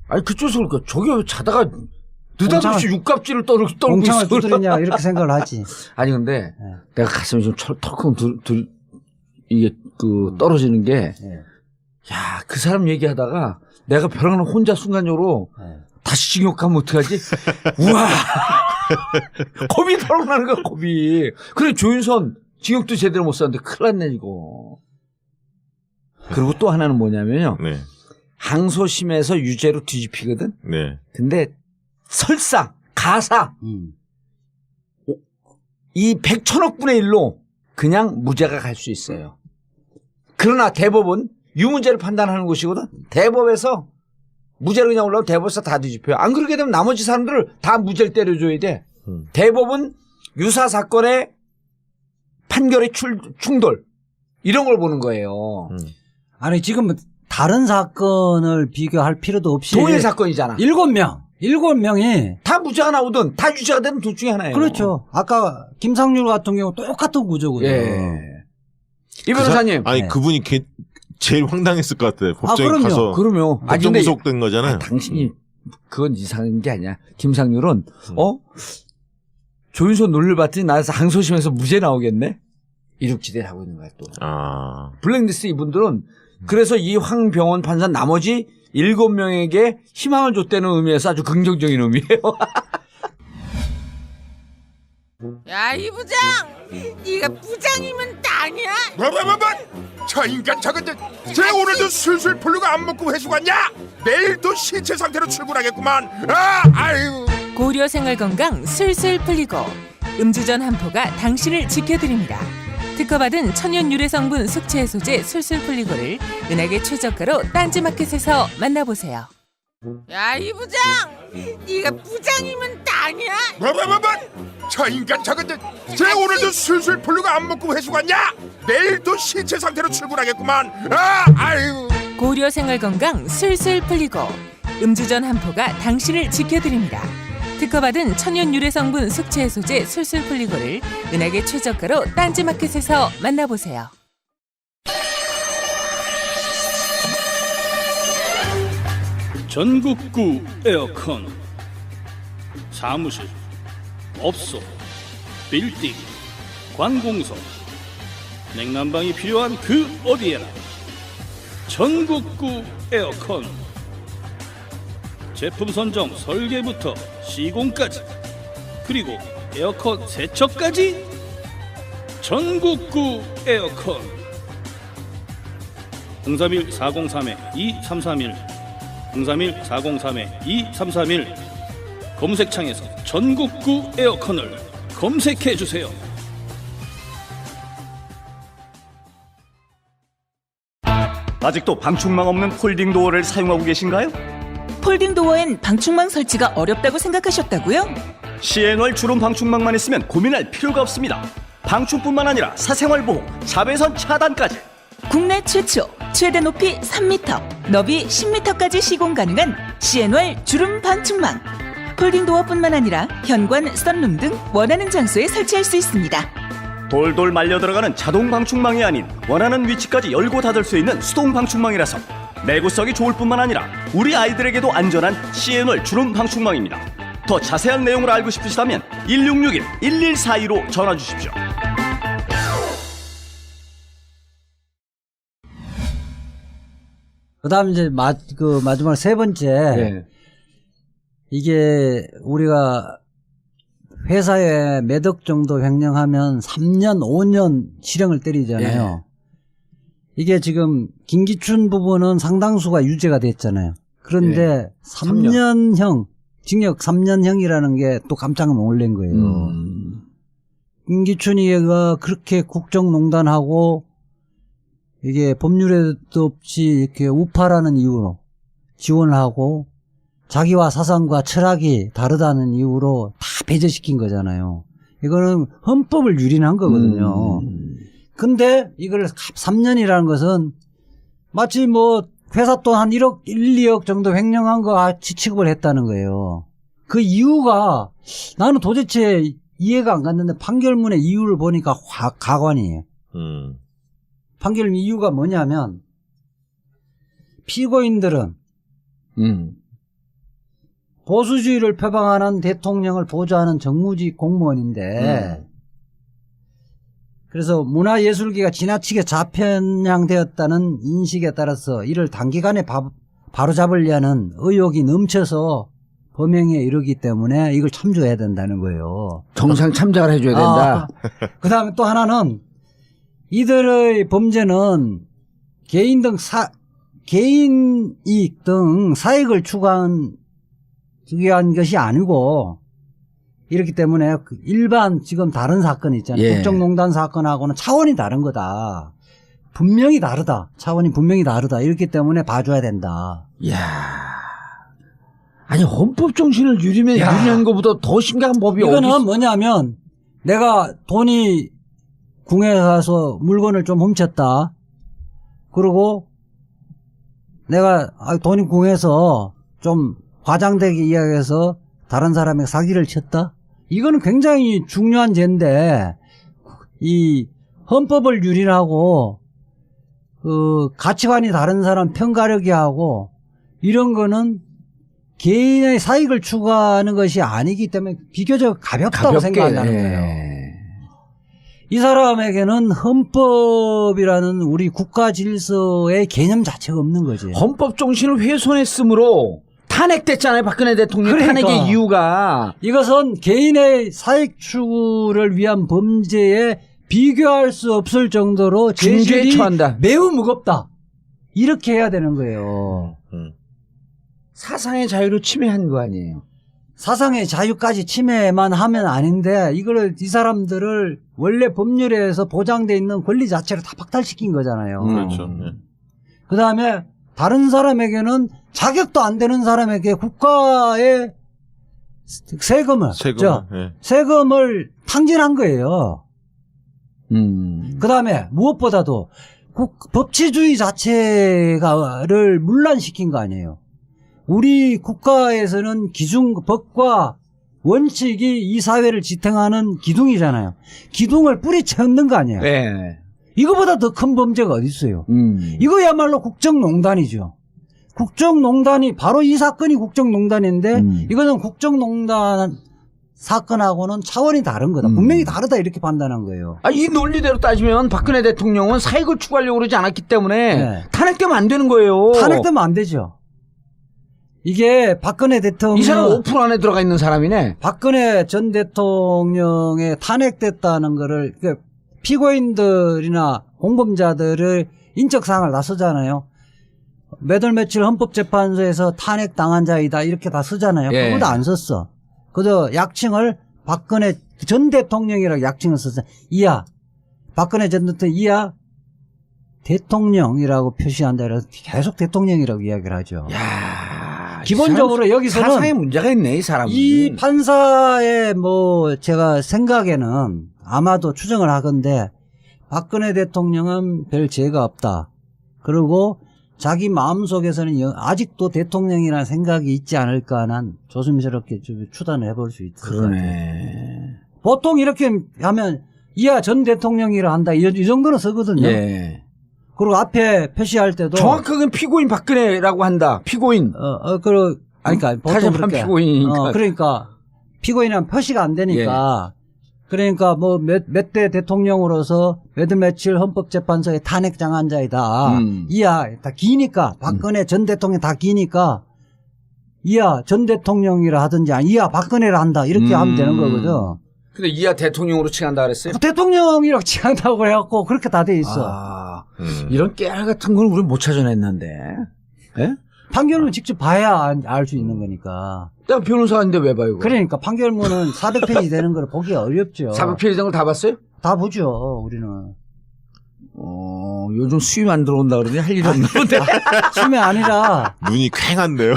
아니 그쪽에서 그러니까 저기 왜 자다가 느닷없이 육갑지를 떨고 공창을 있어. 두드리냐 이렇게 생각을 하지. 아니 근데 네. 내가 가슴이 좀 털컹 이게 그 떨어지는 게 네. 야, 그 사람 얘기하다가 내가 벼랑을 혼자 순간적으로 네. 다시 징역 가면 어떡하지? 우와! 겁이 털어 나는 거야, 겁이. 그래, 조윤선 징역도 제대로 못 썼는데 큰일 났네, 이거. 그리고 또 하나는 뭐냐면요. 네. 항소심에서 유죄로 뒤집히거든? 네. 근데 설사, 가사, 이 100천억 분의 1로 그냥 무죄가 갈 수 있어요. 그러나 대법은 유무죄를 판단하는 곳이거든. 대법에서 무죄로 그냥 올라오면 대법에서 다 뒤집혀요. 안 그렇게 되면 나머지 사람들을 다 무죄를 때려줘야 돼. 대법은 유사 사건의 판결의 충돌 이런 걸 보는 거예요. 아니 지금 다른 사건을 비교할 필요도 없이 동일 사건이잖아. 7명이 다 무죄가 나오든 다 유죄가 되는 둘 중에 하나예요. 그렇죠. 아까 김상률 같은 경우 똑같은 구조거든요. 예. 이 변호사님. 아니 그분이 제일 황당했을 것 같아요. 법정에 그럼요. 가서 그럼요. 법정 구속된 거잖아요. 당신이 그건 이상한 게 아니야. 김상률은 조윤선 논리를 봤더니 나에서 항소심에서 무죄 나오겠네. 이륙지대를 하고 있는 거야 또. 블랙리스트 이분들은 그래서 이 황병원 판사 나머지 7명에게 희망을 줬다는 의미에서 아주 긍정적인 의미예요. 야, 이 부장! 네가 부장이면 땅이야? 뭐? 저 인간 저건 쟤 오늘도 술술 풀리고 안 먹고 회수 갔냐? 내일도 신체 상태로 출근하겠구만. 아유. 고려 생활 건강 술술 풀리고 음주전 한포가 당신을 지켜드립니다. 특허받은 천연 유래 성분 숙취 해소제 술술 풀리고를 은하계 최저가로 딴지마켓에서 만나보세요. 야, 이 부장! 네가 부장이면 땅이야? 뭐? 저 인간 저건 쟤 오늘도 술술 풀리고 안 먹고 회수 갔냐? 내일도 신체 상태로 출근하겠구만. 아유. 고려 생활 건강 술술 풀리고 음주전 한포가 당신을 지켜드립니다. 특허받은 천연 유래 성분 숙취 해소제 술술 풀리고를 은하계 최저가로 딴지마켓에서 만나보세요. 전국구 에어컨 사무실, 업소, 빌딩, 관공서 냉난방이 필요한 그 어디에나 전국구 에어컨 제품 선정 설계부터 시공까지 그리고 에어컨 세척까지 전국구 에어컨 031-403-2331 031-403-2331 검색창에서 전국구 에어컨을 검색해주세요. 아직도 방충망 없는 폴딩 도어를 사용하고 계신가요? 폴딩 도어엔 방충망 설치가 어렵다고 생각하셨다고요? 시엔월 주름 방충망만 있으면 고민할 필요가 없습니다. 방충뿐만 아니라 사생활보호, 자외선 차단까지. 국내 최초 최대 높이 3m, 너비 10m까지 시공 가능한 시엔월 주름 방충망. 폴딩 도어뿐만 아니라 현관, 썬룸 등 원하는 장소에 설치할 수 있습니다. 돌돌 말려 들어가는 자동 방충망이 아닌 원하는 위치까지 열고 닫을 수 있는 수동 방충망이라서 내구성이 좋을 뿐만 아니라 우리 아이들에게도 안전한 시엔월 주름 방충망입니다. 더 자세한 내용을 알고 싶으시다면 1661-1142로 전화 주십시오. 그다음 이제 마지막 세 번째. 네. 이게 우리가 회사에 몇 억 정도 횡령하면 3년, 5년 실형을 때리잖아요. 이게 지금 김기춘 부분은 상당수가 유죄가 됐잖아요. 그런데 3년형, 징역 3년형이라는 게 또 깜짝 놀란 거예요. 김기춘이가 그렇게 국정농단하고 이게 법률에도 없이 이렇게 우파라는 이유로 지원을 하고 자기와 사상과 철학이 다르다는 이유로 다 배제시킨 거잖아요. 이거는 헌법을 유린한 거거든요. 근데 이걸 3년이라는 것은 마치 뭐 회사 돈 한 1억, 1, 2억 정도 횡령한 거 같이 취급을 했다는 거예요. 그 이유가 나는 도대체 이해가 안 갔는데 판결문의 이유를 보니까 가관이에요. 판결 이유가 뭐냐면 피고인들은 보수주의를 표방하는 대통령을 보좌하는 정무직 공무원인데 그래서 문화예술계가 지나치게 좌편향되었다는 인식에 따라서 이를 단기간에 바로잡으려는 의욕이 넘쳐서 범행에 이르기 때문에 이걸 참조해야 된다는 거예요. 정상 참작을 해줘야 된다. 그 다음에 또 하나는 이들의 범죄는 개인 이익 등 사익을 추구한 것이 아니고 이렇기 때문에 일반 지금 다른 사건 있잖아요. 예. 국정농단 사건하고는 차원이 다른 거다. 분명히 다르다. 차원이 분명히 다르다. 이렇기 때문에 봐줘야 된다. 이야. 아니, 헌법 정신을 유리한 것보다 더 심각한 법이 어디 이거는 있어? 뭐냐면 내가 돈이 궁에 가서 물건을 좀 훔쳤다. 그리고 내가 돈이 궁에서 좀 과장되게 이야기해서 다른 사람에게 사기를 쳤다. 이거는 굉장히 중요한 죄인데 이 헌법을 유린하고 그 가치관이 다른 사람 편가르게 하고 이런 거는 개인의 사익을 추구하는 것이 아니기 때문에 비교적 가볍다고 생각한다는 거예요. 이 사람에게는 헌법이라는 우리 국가 질서의 개념 자체가 없는 거지. 헌법 정신을 훼손했으므로 탄핵됐잖아요. 박근혜 대통령 그러니까. 탄핵의 이유가. 이것은 개인의 사익 추구를 위한 범죄에 비교할 수 없을 정도로 중죄에 죄질이 처한다. 매우 무겁다. 이렇게 해야 되는 거예요. 사상의 자유를 침해한 거 아니에요. 사상의 자유까지 침해만 하면 아닌데 이 사람들을 원래 법률에서 보장되어 있는 권리 자체를 다 박탈시킨 거잖아요. 그렇죠. 그 다음에 다른 사람에게는 자격도 안 되는 사람에게 국가의 세금을 세금을 탕진한 거예요. 그 다음에 무엇보다도 법치주의 자체를 문란시킨 거 아니에요. 우리 국가에서는 법과 원칙이 이 사회를 지탱하는 기둥이잖아요. 기둥을 뿌리쳤는 거 아니에요. 네. 이거보다 더 큰 범죄가 어디 있어요. 이거야말로 국정농단이죠. 국정농단이 바로 이 사건이 국정농단인데 이거는 국정농단 사건하고는 차원이 다른 거다. 분명히 다르다 이렇게 판단한 거예요. 이 논리대로 따지면 박근혜 대통령은 사익을 추구하려고 그러지 않았기 때문에 탄핵되면 안 되는 거예요. 탄핵되면 안 되죠. 이게 박근혜 대통령 이 사람 5% 안에 들어가 있는 사람이네. 박근혜 전 대통령의 탄핵됐다는 거를 피고인들이나 공범자들을 인적사항을 다 쓰잖아요. 몇 월 며칠 헌법재판소에서 탄핵당한 자이다 이렇게 다 쓰잖아요. 예. 그거도 안 썼어. 그저 약칭을 박근혜 전 대통령이라고 약칭을 썼어. 이하 박근혜 전 대통령 이하 대통령이라고 표시한다. 그래서 계속 대통령이라고 이야기를 하죠. 야. 기본적으로 사상에 여기서는 문제가 있네 이 사람은. 이 판사의 뭐 제가 생각에는 아마도 추정을 하건데 박근혜 대통령은 별 죄가 없다. 그리고 자기 마음속에서는 아직도 대통령이라는 생각이 있지 않을까 난 조심스럽게 좀 추단을 해볼 수 있을 것 같아요. 그러네. 보통 이렇게 하면 이하 전 대통령이라 한다 이 정도는 쓰거든요. 예. 그리고 앞에 표시할 때도 정확하게 피고인 박근혜라고 한다. 피고인. 그러니까 보통 타점한 그렇게 피고인이니까. 그러니까 피고인은 표시가 안 되니까 그러니까 뭐 몇 대 대통령으로서 몇월 며칠 헌법재판소의 탄핵 장한자이다. 이하 다 기니까 박근혜 전 대통령 다 기니까 이하 전 대통령이라 하든지 아니 이하 박근혜라 한다 이렇게 하면 되는 거거든. 근데 이하 대통령으로 칭한다 그랬어요? 대통령이라고 칭한다고 해갖고 그렇게 다 돼 있어. 아, 이런 깨알 같은 건 우리 못 찾아냈는데. 예? 판결문 직접 봐야 알 수 있는 거니까. 내가 변호사인데 왜 봐요? 그거? 그러니까 판결문은 400페이지 되는 걸 보기 어렵죠. 400페이지 된 걸 다 봤어요? 다 보죠, 우리는. 요즘 수입 안 들어온다 그러니 할 일이 없나 본데. 심이 아니라, 눈이 퀭한데요.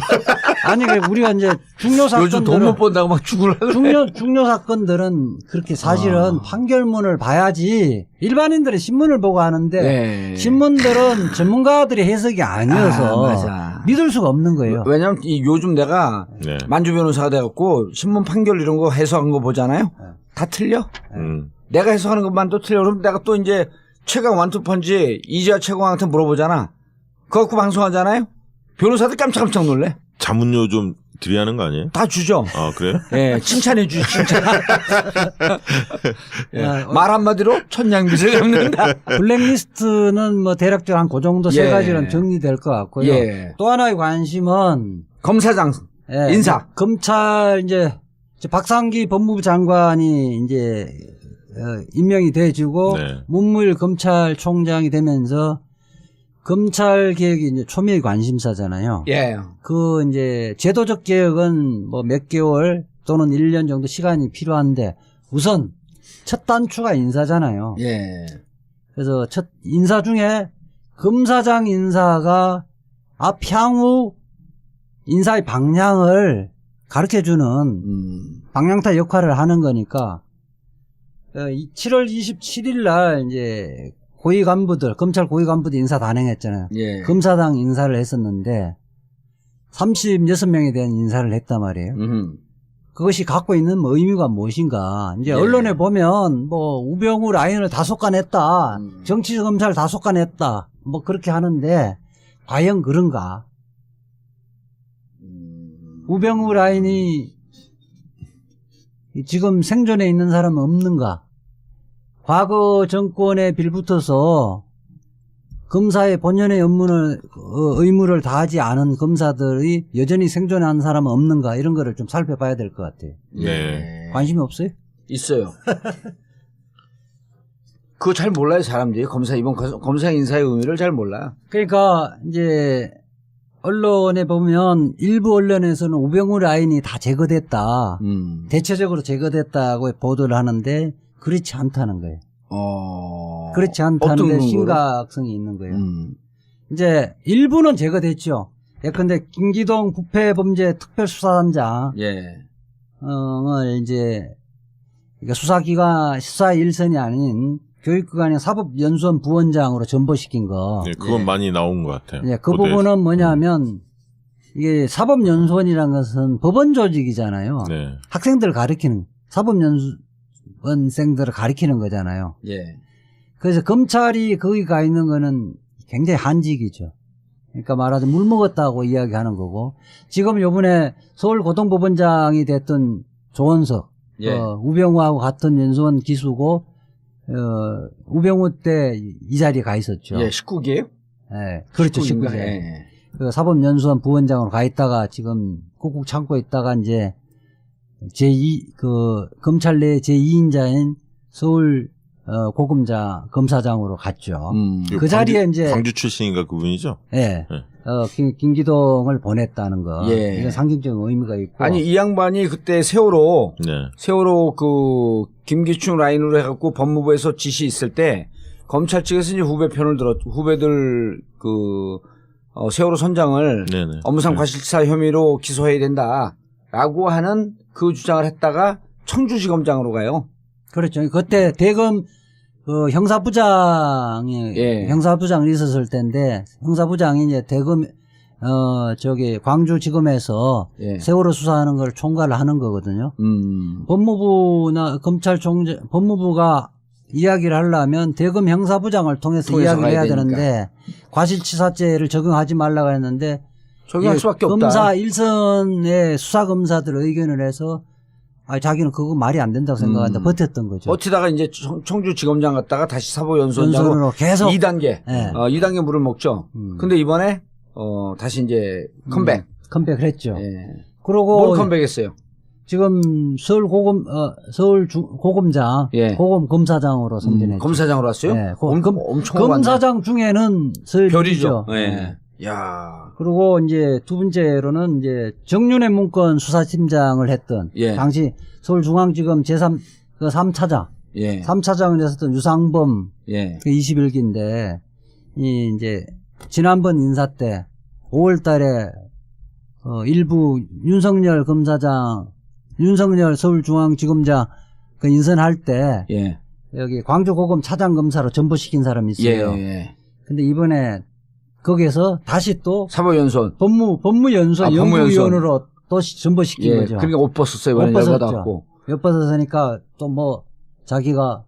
아니, 우리가 이제 중요 요즘 돈 못 사건들은, 번다고 막 죽으려고 그래. 중요 사건들은 그렇게 사실은 판결문을 봐야지 일반인들은 신문을 보고 하는데 네. 신문들은 전문가들의 해석이 아니어서 맞아. 믿을 수가 없는 거예요. 왜냐면 요즘 내가 네. 만주 변호사가 돼갖고 신문 판결 이런 거 해석한 거 보잖아요. 다 틀려. 내가 해석하는 것만 또 틀려. 그럼 내가 또 이제 최강 완투펀치 이재화 최고한테 물어보잖아. 그거 갖고 방송하잖아요. 변호사들 깜짝깜짝 놀래. 자문료 좀 드려야 하는 거 아니에요? 다 주죠. 아, 그래요? 예, 칭찬해 주지, 칭찬. 예, 말 한마디로 천냥빚을 갚는다. 블랙리스트는 뭐 대략적으로 한 그 정도 세 예. 가지는 정리될 것 같고요. 예. 또 하나의 관심은 검사장 예, 인사. 검찰 이제 박상기 법무부 장관이 이제 임명이 돼지고 네. 문무일 검찰총장이 되면서 검찰 개혁이 이제 초미의 관심사잖아요. 예. 그 이제 제도적 개혁은 뭐 몇 개월 또는 1년 정도 시간이 필요한데 우선 첫 단추가 인사잖아요. 예. 그래서 첫 인사 중에 검사장 인사가 향후 인사의 방향을 가르쳐주는 방향타 역할을 하는 거니까 7월 27일 날 이제 고위 간부들, 검찰 고위 간부들 인사 단행했잖아요. 예. 검사장 인사를 했었는데 36명에 대한 인사를 했단 말이에요. 그것이 갖고 있는 뭐 의미가 무엇인가. 이제 예. 언론에 보면 뭐 우병우 라인을 다 속아냈다. 정치 검찰 다 속아냈다. 뭐 그렇게 하는데 과연 그런가? 우병우 라인이 지금 생존해 있는 사람은 없는가? 과거 정권에 빌붙어서 검사의 본연의 의무를 다하지 않은 검사들이 여전히 생존한 사람은 없는가? 이런 거를 좀 살펴봐야 될 것 같아요. 네. 관심이 없어요? 있어요. 그거 잘 몰라요, 사람들이. 이번 검사 인사의 의미를 잘 몰라요. 그러니까 이제 언론에 보면 일부 언론에서는 우병우 라인이 다 제거됐다. 대체적으로 제거됐다고 보도를 하는데 그렇지 않다는 거예요. 그렇지 않다는데 심각성이 있는 거예요. 이제 일부는 제거됐죠. 예컨대 김기동 부패범죄 특별수사단장 예. 을 이제 그러니까 수사 일선이 아닌 교육기관의 사법연수원 부원장으로 전보시킨 거. 네, 그건 많이 나온 것 같아요. 예, 그 보도에서. 부분은 뭐냐면 이게 사법연수원이라는 것은 법원 조직이잖아요. 네. 학생들을 가리키는 사법연수원생들을 가리키는 거잖아요. 예. 그래서 검찰이 거기 가 있는 거는 굉장히 한직이죠. 그러니까 말하자면 물 먹었다고 이야기하는 거고 지금 요번에 서울고등법원장이 됐던 조원석 예. 우병우하고 같은 연수원 기수고 우병우 때 이 자리에 가 있었죠. 예, 19기예요? 예, 그렇죠. 19세. 예. 그 사법연수원 부원장으로 가 있다가 지금 꾹꾹 참고 있다가 이제 검찰 내 제2인자인 서울 고검장검사장으로 갔죠. 그 자리에 이제 광주 출신인가 그분이죠? 예. 네. 김기동을 보냈다는 거. 예. 이건 상징적 의미가 있고. 아니, 이 양반이 그때 세월호 김기춘 라인으로 해갖고 법무부에서 지시 있을 때 검찰 측에서 이제 후배 편을 후배들 세월호 선장을 네네. 업무상 과실치사 혐의로 기소해야 된다라고 하는 그 주장을 했다가 청주지검장으로 가요. 그렇죠. 그때 대검 그 형사부장이 예. 형사부장이 있었을 때인데 형사부장이 이제 대검 저기 광주지검에서 예. 세월호 수사하는 걸 총괄을 하는 거거든요. 법무부나 법무부가 이야기를 하려면 대검 형사부장을 통해서 이야기를 해야 가야 되는데 과실치사죄를 적용하지 말라고 했는데 적용할 수밖에 없다. 검사 일선의 수사검사들 의견을 해서 자기는 그거 말이 안 된다고 생각하는데 버텼던 거죠. 버티다가 이제 청주지검장 갔다가 다시 사법연수원장으로 연수원으로 계속 2단계, 예. 2단계 물을 먹죠. 근데 이번에 다시 이제 컴백. 컴백을 했죠. 예. 그리고 뭘 컴백했어요? 지금 서울 고검장, 예. 고검 검사장으로 승진했죠. 검사장으로 왔어요? 예. 엄청 검사장 중에는 별이죠. 서열이죠. 예. 야. 그리고 이제 두 번째로는 이제 정윤회 문건 수사팀장을 했던 예. 당시 서울중앙지검 제3 그 3차장, 예. 3차장을 했었던 유상범 예. 그 21기인데 이 이제 지난번 인사 때 5월달에 일부 윤석열 검사장, 윤석열 서울중앙지검장 그 인선할 때 예. 여기 광주고검 차장검사로 전보시킨 사람이 있어요. 예. 근데 이번에 거기에서 다시 또 사법연수원. 법무연수원 연구위원으로 또 전보시킨 예. 거죠. 그러니까 옷 벗었어요. 이번에 옷 벗었죠. 열받았고. 엿 벗었으니까 또 뭐 자기가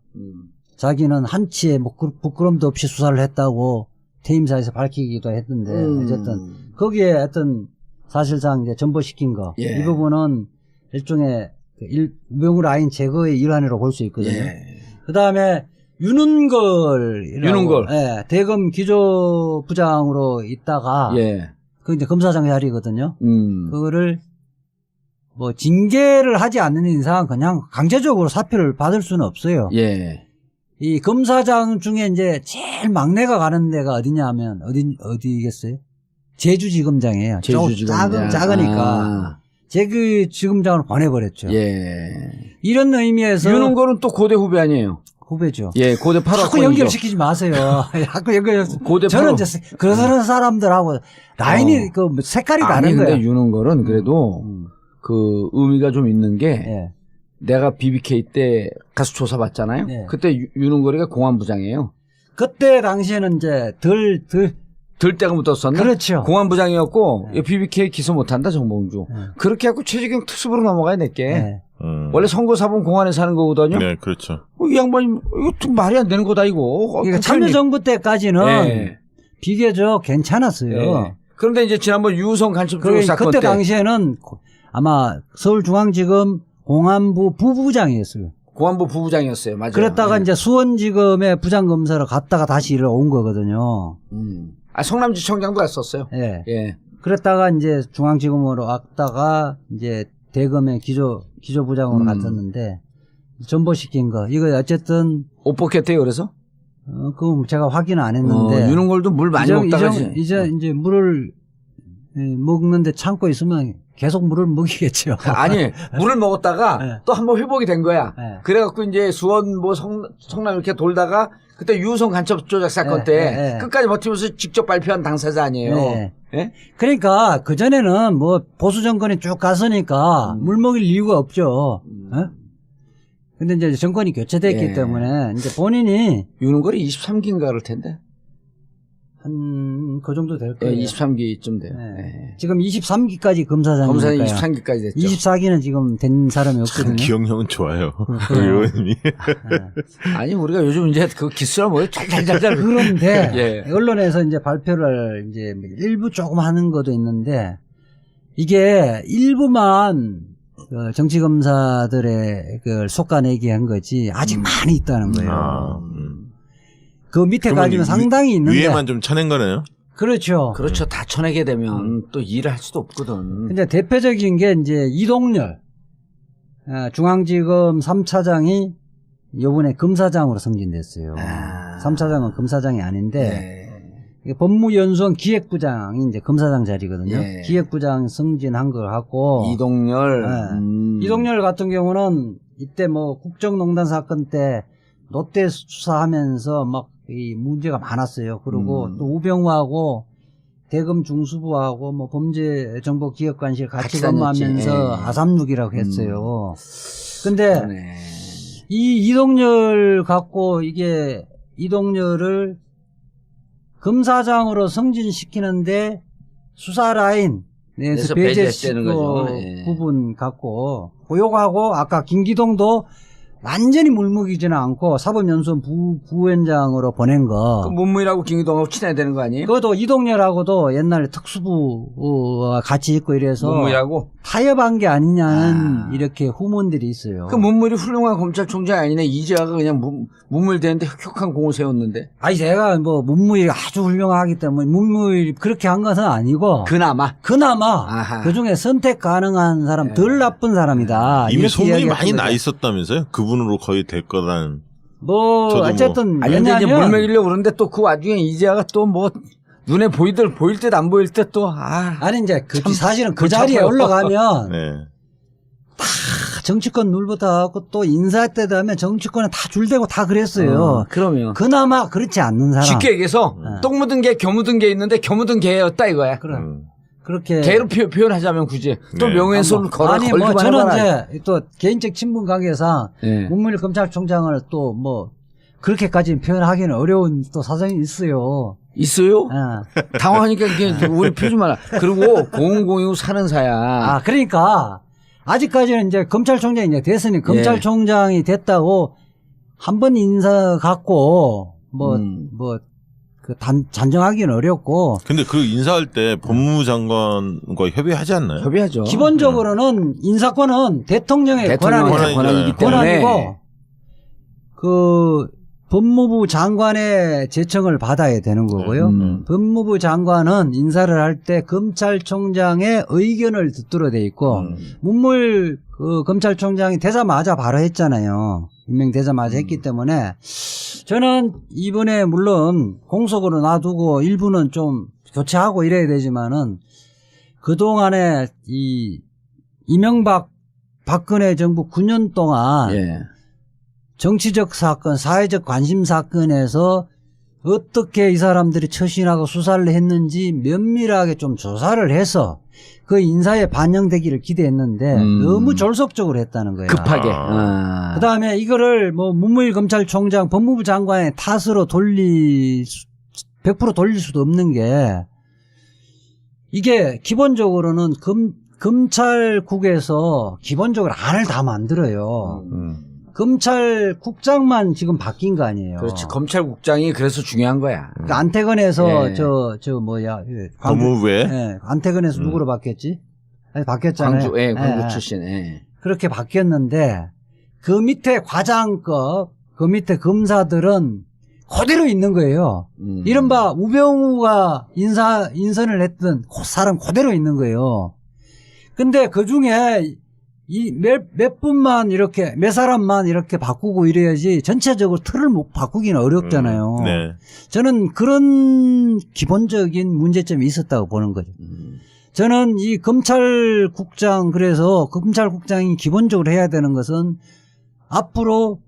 자기는 한치의 뭐 부끄럼도 없이 수사를 했다고 퇴임사에서 밝히기도 했던데 어쨌든 거기에 하여튼 사실상 이제 전보시킨 거 이 예. 부분은 일종의 무용 라인 제거의 일환이라고 볼 수 있거든요. 예. 그다음에 윤은걸 예, 대검 기조부장으로 있다가 예. 그 이제 검사장 자리거든요. 음. 그거를 뭐 징계를 하지 않는 이상 그냥 강제적으로 사표를 받을 수는 없어요. 예. 이 검사장 중에 이제 제일 막내가 가는 데가 어디냐면 어디겠어요? 제주지검장이에요. 제주지검장. 작으니까 제주지검장으로 보내버렸죠. 예. 이런 의미에서 윤은걸은 또 고대 후배 아니에요? 후배죠. 예, 고대 8학번이죠. 자꾸 연결시키지 마세요. 자꾸 연결. 고대 저는 8학 이제 그런 사람들하고 라인이 그 색깔이 다른 아니, 거예요. 근데 윤은걸은 그래도 그 의미가 좀 있는 게 예. 내가 BBK 때 가수 조사 받잖아요. 네. 그때 윤은걸이가 공안부장이에요. 그때 당시에는 이제 들 때가 묻었었나? 그렇죠. 공안부장이었고 BBK 기소 못한다 정봉주. 그렇게 하고 최재경 특수부로 넘어가야 될게. 네. 원래 선거사본 공안에서 하는 거거든요. 네, 그렇죠. 이 양반이 이거 좀 말이 안 되는 거다 이거. 그러니까 참여정부 때까지는 예. 비교적 괜찮았어요. 예. 그런데 이제 지난번 유성 간첩 조작 사건 그때 때 당시에는 아마 서울중앙지검 공안부 부부장이었어요. 공안부 부부장이었어요. 맞아요. 그랬다가 예. 이제 수원지검에 부장검사로 갔다가 다시 일을 온 거거든요. 성남지청장도 갔었어요. 예. 예. 그랬다가 이제 중앙지검으로 왔다가 이제 대검의 기조부장으로 갔었는데 전보시킨 거. 이거 어쨌든 옷 벗겼대요. 그래서 그거 제가 확인은 안 했는데 윤은걸도 물 많이 먹다가 이제 물을 먹는데 참고 있으면 계속 물을 먹이겠죠. 아니 물을 먹었다가 네. 또 한번 회복이 된 거야. 네. 그래갖고 이제 수원 뭐 성남 이렇게 돌다가 그때 유성 간첩 조작 사건 네, 때 네. 끝까지 버티면서 직접 발표한 당사자 아니에요. 네. 예? 그러니까 그전에는 뭐 보수 정권이 쭉 갔으니까 물 먹일 이유가 없죠. 예? 근데 이제 정권이 교체됐기 예. 때문에 이제 본인이 윤은걸이 23기인가 그럴 텐데. 한 그 정도 될 예, 거예요. 23기쯤 돼요. 네. 예. 지금 23기까지 검사장이니까요. 검사는 23기까지 됐죠. 24기는 지금 된 사람이 참 없거든요. 기억력은 좋아요. 그 그래요. 의원님이. 아니 우리가 요즘 이제 그 기수라 뭐요? 잘잘잘잘. 그런데 예. 언론에서 이제 발표를 이제 일부 조금 하는 것도 있는데 이게 일부만 그 정치검사들의 그 속가내기 한 거지 아직 많이 있다는 거예요. 아, 그 밑에까지는 상당히 있는데. 위에만 좀 쳐낸 거네요. 그렇죠. 그렇죠. 다 쳐내게 되면 또 일을 할 수도 없거든. 근데 대표적인 게 이제 이동열 중앙지검 3차장이 요번에 검사장으로 승진됐어요. 3차장은 검사장이 아닌데 법무연수원 기획부장이 이제 검사장 자리거든요. 예. 기획부장 승진한 걸 하고 이동열. 이동열 같은 경우는 이때 뭐 국정농단 사건 때 롯데 수사하면서 막 이 문제가 많았어요. 그리고 또 우병우하고 대검 중수부하고 뭐 범죄정보기획관실 같이 같이 다녔지. 근무하면서 예. 아삼육이라고 했어요. 근데 그러네. 이 이동열 갖고 이게 이동열을 검사장으로 승진시키는데 수사 라인에서 그래서 배제시키는 배제되는 거죠. 예. 부분 갖고 고용하고 아까 김기동도 완전히 물먹이지는 않고 사법연수원 부위원장으로 보낸 거. 그 문무일하고 김기동하고 친해야 되는 거 아니에요? 그것도 이동열하고도 옛날에 특수부와 같이 있고 이래서 문무일하고? 타협한 게 아니냐는 이렇게 후문들이 있어요. 그 문무일이 훌륭한 검찰총장이 아니네. 이재화가 그냥 문무일 되는데 혁혁한 공을 세웠는데. 아니 제가 뭐 문무일이 아주 훌륭하기 때문에 문무일이 그렇게 한 것은 아니고 그나마. 그나마 그중에 선택 가능한 사람 덜 나쁜 사람이다. 이미 이렇게 소문이 이야기했던 많이 나 거죠. 있었다면서요? 그분으로 거의 될 거라는. 뭐 저도 뭐 어쨌든 아니, 근데 이제 왜냐하면 물먹이려고 그러는데 또 그 와중에 이재화가 또 뭐 눈에 보일 듯 안 보일 듯 또, 아니 이제 그 참 사실은 그 골치 자리에 아파요. 올라가면 네. 정치권 눌부터 하고 또 인사 때도 하면 정치권에 다 줄대고 다 그랬어요. 그러면. 그나마 그렇지 않는 사람. 쉽게 얘기해서 똥 묻은 개, 겨 묻은 개 있는데 겨 묻은 개였다 이거야. 그래. 그렇게 개로 표현하자면 굳이 또 네. 명예훼손을 아니 뭐 걸기만 저는 해봐라. 이제 또 개인적 친분 관계상 네. 문무일 검찰총장을 또 뭐 그렇게까지 표현하기는 어려운 또 사정이 있어요. 있어요? 예. 당황하니까 이게 우리 표지 마라. 그리고 공공이고 사는 사야. 아 그러니까 아직까지는 이제 검찰총장이 이제 됐으니 검찰총장이 됐다고 한 번 인사 갖고 그 잔정하기는 어렵고 근데 그 인사할 때 법무부 장관과 협의하지 않나요? 협의하죠. 기본적으로는 인사권은 대통령의 대통령의 권한이기 때문에 권한이고 그 법무부 장관의 제청을 받아야 되는 거고요. 법무부 장관은 인사를 할 때 검찰총장의 의견을 듣도록 돼 있고 문무일 그 검찰총장이 되자마자 바로 했잖아요. 임명되자마자 했기 때문에 저는 이번에 물론 공석으로 놔두고 일부는 좀 교체하고 이래야 되지만은 그동안에 이 이명박 박근혜 정부 9년 동안 정치적 사건, 사회적 관심 사건에서 어떻게 이 사람들이 처신하고 수사를 했는지 면밀하게 좀 조사를 해서 그 인사에 반영되기를 기대했는데 너무 졸속적으로 했다는 거예요. 급하게. 그 다음에 이거를 뭐 문무일 검찰총장, 법무부 장관의 탓으로 100% 돌릴 수도 없는 게 이게 기본적으로는 검찰국에서 기본적으로 안을 다 만들어요. 검찰국장만 지금 바뀐 거 아니에요. 그렇지. 검찰국장이 그래서 중요한 거야. 그러니까 안태근에서 예. 저 뭐야 법무부에 예, 안태근에서 누구로 바뀌었지? 아니, 바뀌었잖아요. 광주 출신. 그렇게 바뀌었는데 그 밑에 과장급, 그 밑에 검사들은 그대로 있는 거예요. 이른바 우병우가 인선을 했던 그 사람 그대로 있는 거예요. 근데 그 중에 이 몇 분만 이렇게 몇 사람만 이렇게 바꾸고 이래야지 전체적으로 틀을 못 바꾸기는 어렵잖아요. 네. 저는 그런 기본적인 문제점이 있었다고 보는 거죠. 저는 이 검찰국장 그래서 검찰국장이 기본적으로 해야 되는 것은 앞으로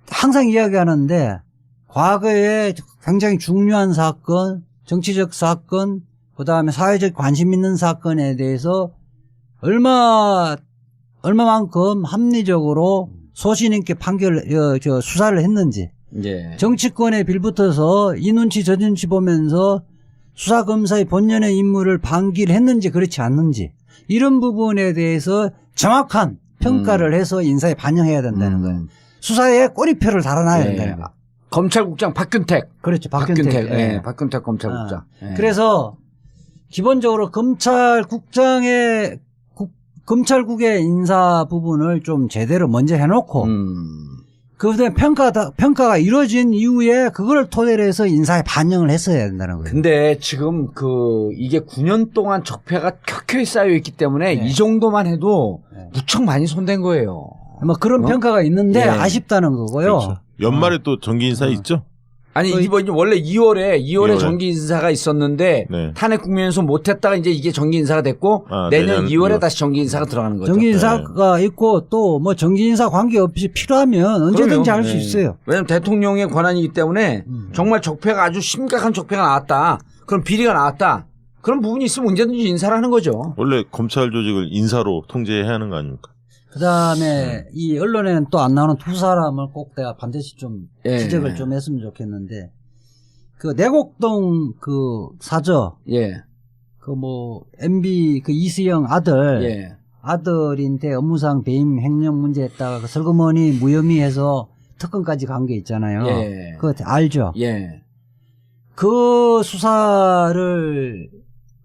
항상 이야기하는데 과거에 굉장히 중요한 사건, 정치적 사건, 그다음에 사회적 관심 있는 사건에 대해서 얼마만큼 합리적으로 소신 있게 수사를 했는지 정치권에 빌붙어서 이 눈치 저 눈치 보면서 수사검사의 본연의 임무를 방기를 했는지 그렇지 않는지 이런 부분에 대해서 정확한 평가를 해서 인사에 반영해야 된다는 거예요. 수사에 꼬리표를 달아놔야 된다는 거예요. 검찰국장 박균택. 그렇죠. 박균택. 예. 박균택 검찰국장. 그래서 기본적으로 검찰국의 인사 부분을 좀 제대로 먼저 해놓고 그다음에 평가가 이루어진 이후에 그걸 토대로 해서 인사에 반영을 했어야 된다는 거예요. 근데 지금 이게 9년 동안 적폐가 켜켜이 쌓여 있기 때문에 이 정도만 해도 무척 많이 손댄 거예요. 뭐 그런 평가가 있는데 아쉽다는 거고요. 그렇죠. 연말에 또 정기 인사 있죠? 아니 그 이번 원래 2월에 2월에. 정기 인사가 있었는데 네. 탄핵 국면에서 못했다가 이제 이게 정기 인사가 됐고 아, 내년 내년 2월에 2월. 다시 정기 인사가 들어가는 거죠. 정기 인사가 있고 또 뭐 정기 인사 관계 없이 필요하면 언제든지 할 수 네. 있어요. 왜냐하면 대통령의 권한이기 때문에 정말 적폐가 아주 심각한 적폐가 나왔다. 그런 비리가 나왔다. 그런 부분이 있으면 언제든지 인사를 하는 거죠. 원래 검찰 조직을 인사로 통제해야 하는 거 아닙니까? 그다음에 이 언론에는 또 안 나오는 두 사람을 꼭 내가 반드시 좀 예. 지적을 좀 했으면 좋겠는데 그 내곡동 그 사저 예. 그 뭐 MB 그 이수영 아들 예. 아들인데 업무상 배임 횡령 문제했다가 그 설거머니 무혐의해서 특검까지 간 게 있잖아요. 예. 그거 알죠? 예. 그 수사를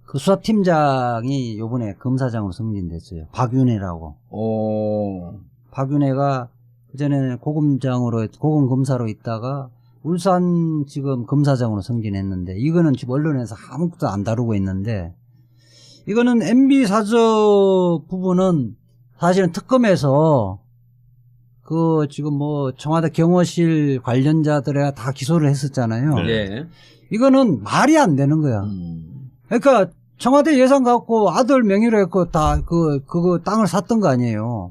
그 수사팀장이 요번에 검사장으로 승진됐어요. 박윤혜라고. 박윤혜가 그전에는 고검 검사로 있다가 울산지검 검사장으로 승진했는데 이거는 지금 언론에서 아무것도 안 다루고 있는데 이거는 MB 사저 부분은 사실은 특검에서 그 지금 뭐 청와대 경호실 관련자들에 다 기소를 했었잖아요. 네. 예. 이거는 말이 안 되는 거야. 그러니까 청와대 예산 갖고 아들 명의로 했고 다 그거 땅을 샀던 거 아니에요.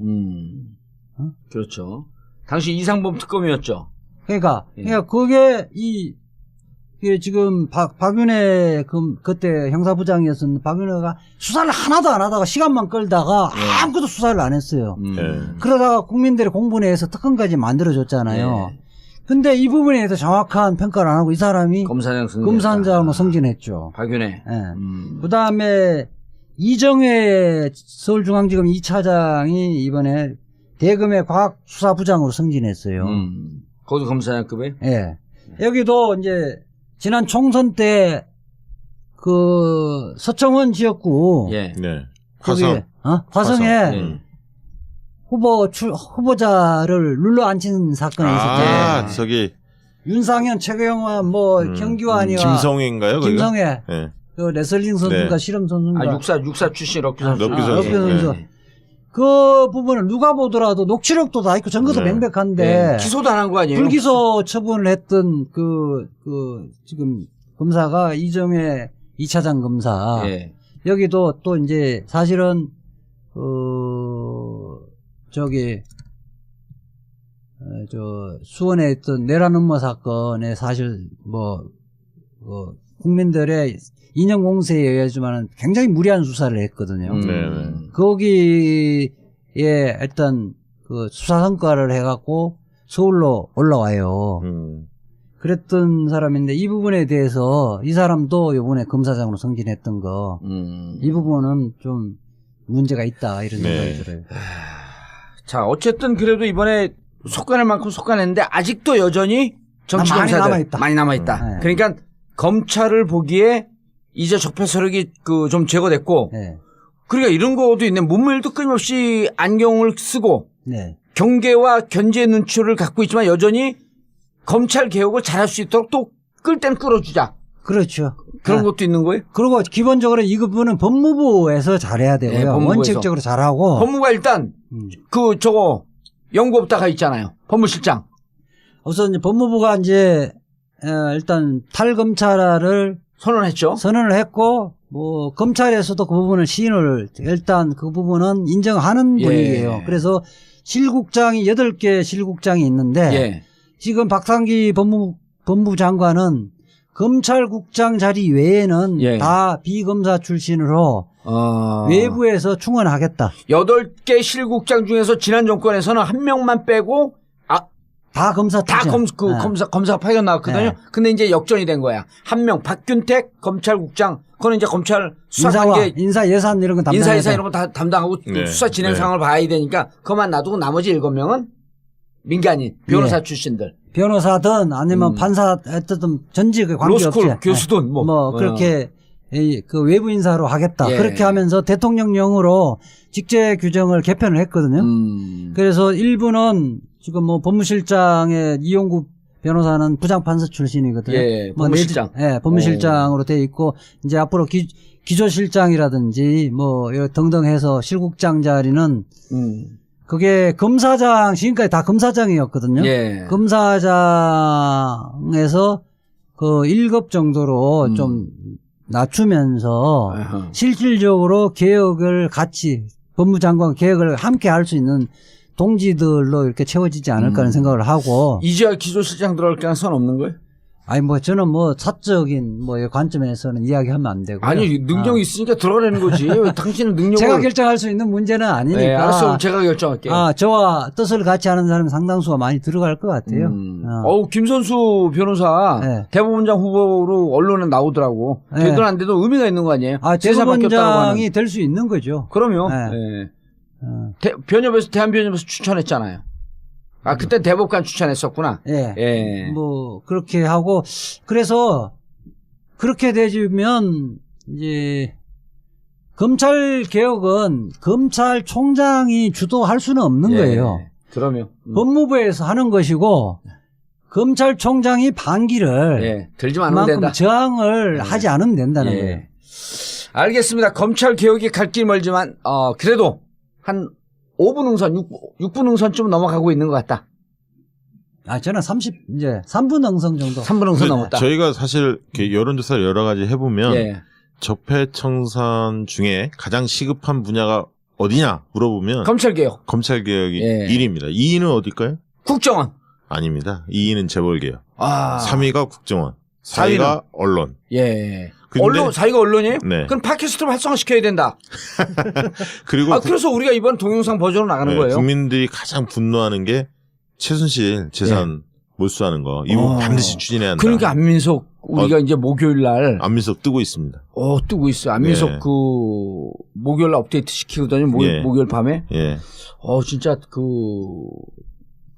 그렇죠. 당시 이상범 특검이었죠. 그러니까 예. 그게 이게 지금 박윤혜 그때 형사부장이었었는데 박윤혜가 수사를 하나도 안 하다가 시간만 끌다가 아무것도 수사를 안 했어요. 네. 그러다가 국민들의 공분에 서 특검까지 만들어줬잖아요. 예. 근데 이 부분에 대해서 정확한 평가를 안 하고 이 사람이 검사장으로 승진했죠. 박윤혜. 예. 그 다음에 이정회 서울중앙지검 2차장이 이번에 대검의 과학수사부장으로 승진했어요. 거기도 검사장급에? 예. 여기도 이제 지난 총선 때 그 서청원 지역구 예. 네. 거기 화성. 화성에 예. 후보자를 눌러 앉힌 사건이 아, 있었죠. 저기 윤상현, 최경환, 뭐 경기환이와 김성회인가요? 거기가? 김성회, 네. 그 레슬링 선수인가 네. 실험 선수인가. 육사 출신 럭비 선수. 럭비 선수. 럭비 선수. 네. 그 부분을 누가 보더라도 녹취록도 다 있고 증거도 네. 명백한데 기소도 안 한 거 아니에요? 불기소 처분을 했던 지금 검사가 이정혜 2차장 검사. 예. 여기도 또 이제 사실은 수원에 있던 내란 음모 사건에 사실 국민들의 인형 공세에 의하지만 굉장히 무리한 수사를 했거든요. 네. 거기에 일단 그 수사 성과를 해갖고 서울로 올라와요. 그랬던 사람인데 이 부분에 대해서 이 사람도 이번에 검사장으로 승진했던 거, 이 부분은 좀 문제가 있다 이런 네. 생각이 들어요. 자, 어쨌든 그래도 이번에 속간할 만큼 속간했는데 아직도 여전히 정치 많이 검사들 남아있다. 많이 남아있다. 네. 그러니까 검찰을 보기에 이제 적폐 세력이 좀 제거됐고, 네. 그러니까 이런 것도 있네. 문무일도 끊임없이 안경을 쓰고 네. 경계와 견제 눈치를 갖고 있지만 여전히 검찰 개혁을 잘할 수 있도록 또 끌 땐 끌어주자. 그렇죠. 그런 네. 것도 있는 거예요. 그리고 기본적으로 이 부분은 법무부에서 잘해야 되고요. 네, 법무부에서. 원칙적으로 잘하고. 법무부가 일단 연구업다가 있잖아요. 법무실장. 우선 이제 법무부가 이제 일단 탈검찰을 선언했죠. 선언을 했고, 뭐 검찰에서도 그 부분을 시인을 일단 그 부분은 인정하는 예. 분위기예요. 그래서 실국장이 8개 실국장이 있는데 예. 지금 박상기 법무부 장관은 검찰국장 자리 외에는 예. 다 비검사 출신으로 외부에서 충원하겠다. 8개 실국장 중에서 지난 정권에서는 한 명만 빼고 다 검사 다 출신. 그 네. 검사가 파견 나왔거든요. 네. 근데 이제 역전이 된 거야. 한 명 박균택 검찰국장. 그거는 이제 검찰 수사관계 인사 예산 이런 거 담당해야 인사 예산 돼. 이런 거 다 담당하고 네. 수사 진행 네. 상황을 봐야 되니까 그것만 놔두고 나머지 7명은 민간인 변호사 출신들. 변호사든 아니면 판사 했든 전직에 관계없이 로스쿨 교수든 뭐. 그렇게 그 외부 인사로 하겠다. 예. 그렇게 하면서 대통령령으로 직제 규정을 개편을 했거든요. 그래서 일부는 지금 뭐 법무실장의 이용구 변호사는 부장판사 출신이거든요. 예, 법무실장. 법무실장으로 돼 있고 이제 앞으로 기조실장이라든지 뭐 등등 해서 실국장 자리는 그게 검사장 지금까지 다 검사장이었거든요. 예. 검사장에서 그 1급 정도로 좀 낮추면서 실질적으로 개혁을 같이 법무장관 개혁을 함께 할 수 있는 동지들로 이렇게 채워지지 않을까 하는 생각을 하고 이재화 기조실장 들어갈 가능성은 없는 거예요? 아니 뭐 저는 뭐 사적인 뭐 관점에서는 이야기하면 안 되고요. 아니 능력이 있으니까 들어가라는 거지. 왜 당신은 능력을 제가 결정할 수 있는 문제는 아니니까. 네, 알았어. 제가 결정할게요. 저와 뜻을 같이 하는 사람이 상당수가 많이 들어갈 것 같아요. 김선수 변호사 네. 대법원장 후보로 언론에 나오더라고. 네. 되든 안 돼도 의미가 있는 거 아니에요? 세상 바뀌었다고 대법원장이 하는. 될 수 있는 거죠. 그럼요. 네. 네. 변협에서 대한변협에서 추천했잖아요. 그때 대법관 추천했었구나. 예. 예. 뭐 그렇게 하고 그래서 그렇게 되면 이제 검찰 개혁은 검찰총장이 주도할 수는 없는 거예요. 그럼요. 법무부에서 하는 것이고 검찰총장이 반기를 들지만 않으면 그만큼 된다. 저항을 하지 않으면 된다는 거예요. 알겠습니다. 검찰 개혁이 갈 길 멀지만 그래도 한 5분 응선, 6분 응선쯤 넘어가고 있는 것 같다. 저는 이제 3분 응선 정도. 3분 응선 넘었다. 저희가 사실 이렇게 여론조사를 여러 가지 해보면 예. 적폐청산 중에 가장 시급한 분야가 어디냐 물어보면 검찰 개혁. 검찰 개혁이 예. 1위입니다. 2위는 어딜까요? 국정원. 아닙니다. 2위는 재벌개혁. 3위. 3위가 국정원. 4위가 언론. 예. 근데- 언론, 4위가 언론이에요? 네. 그럼 팟캐스트를 활성화시켜야 된다. 그리고 그래서 우리가 이번 동영상 버전으로 나가는 거예요. 국민들이 가장 분노하는 게 최순실 재산 몰수하는 거. 이거 반드시 추진해야 한다. 그러니까 안민석 우리가 이제 목요일 날 안민석 뜨고 있습니다. 뜨고 있어요. 안민석 네. 목요일 날 업데이트 시키거든요. 예. 목요일 밤에. 예. 진짜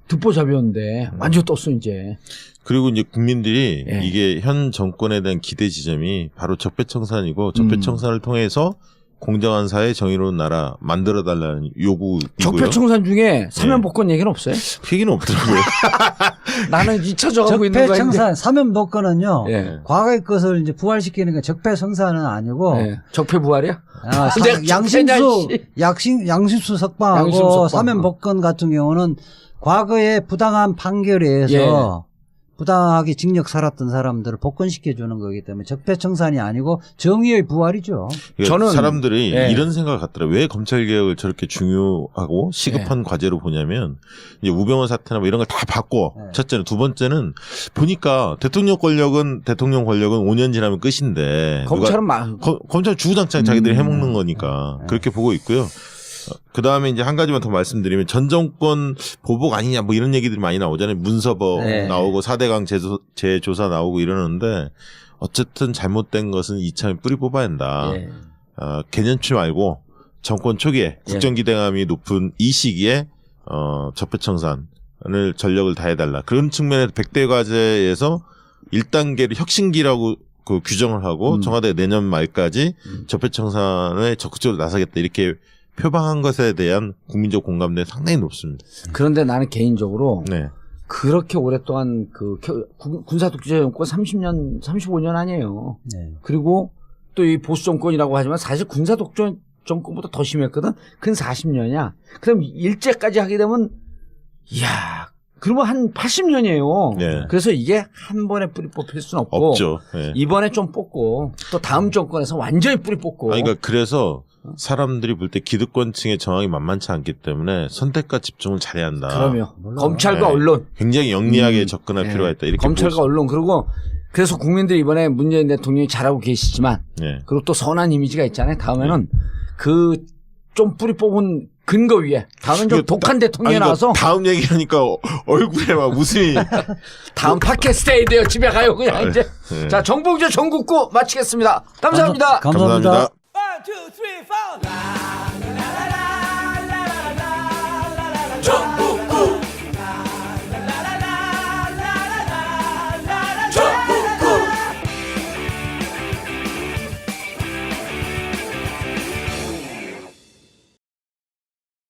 듣보잡이었는데 완전 떴어 이제. 그리고 이제 국민들이 예. 이게 현 정권에 대한 기대 지점이 바로 적폐청산이고 적폐청산을 통해서 공정한 사회 정의로운 나라 만들어달라는 요구이고요. 적폐청산 중에 사면복권 얘기는 없어요? 그 얘기는 없더라고요. 나는 잊혀져가고 있는 거야. 적폐청산 사면복권은요. 예. 과거의 것을 이제 부활시키는 게 적폐청산은 아니고 적폐부활이야? 양심수 석방하고 양심수 석방. 사면복권 같은 경우는 과거의 부당한 판결에 의해서 부당하게 징역 살았던 사람들을 복권시켜주는 거기 때문에 적폐청산이 아니고 정의의 부활이죠. 그러니까 저는- 사람들이 예. 이런 생각을 갖더라고요. 왜 검찰개혁을 저렇게 중요하고 시급한 과제로 보냐면 이제 우병우 사태나 뭐 이런 걸 다 받고 첫째는 두 번째는 보니까 대통령 권력은 5년 지나면 끝인데 검찰은 검찰 주구장창 자기들이 해먹는 거니까 그렇게 보고 있고요. 그 다음에 이제 한 가지만 더 말씀드리면 전 정권 보복 아니냐 뭐 이런 얘기들이 많이 나오잖아요. 문서버 나오고 4대강 재조사 나오고 이러는데 어쨌든 잘못된 것은 이참에 뿌리 뽑아야 한다. 개년치 말고 정권 초기에 국정기대감이 높은 이 시기에 적폐청산을 전력을 다해달라. 그런 측면에서 100대 과제에서 1단계를 혁신기라고 규정을 하고 청와대 내년 말까지 적폐청산에 적극적으로 나서겠다 이렇게 표방한 것에 대한 국민적 공감대는 상당히 높습니다. 그런데 나는 개인적으로 네. 그렇게 오랫동안 군사독재 정권 30년, 35년 아니에요. 그리고 또 이 보수 정권이라고 하지만 사실 군사독재 정권보다 더 심했거든. 근 40년이야. 그럼 일제까지 하게 되면 이야. 그러면 한 80년이에요. 네. 그래서 이게 한 번에 뿌리 뽑힐 수는 없고 없죠. 네. 이번에 좀 뽑고 또 다음 정권에서 완전히 뿌리 뽑고. 그러니까 그래서 사람들이 볼 때 기득권층의 저항이 만만치 않기 때문에 선택과 집중을 잘해야 한다. 그럼요. 검찰과 언론. 굉장히 영리하게 접근할 필요가 있다. 이렇게 검찰과 언론. 그리고 그래서 국민들이 이번에 문재인 대통령이 잘하고 계시지만 그리고 또 선한 이미지가 있잖아요. 다음에는 좀 뿌리 뽑은 근거 위에 다음은 좀 독한 대통령이 나와서 다음 얘기하니까 얼굴에 막 웃음이 다음 팟캐스트에 돼요. 집에 가요 그냥 이제. 자, 정봉주 전국구 마치겠습니다. 감사합니다. 감사합니다. 감사합니다. 1, 2, 3, 4.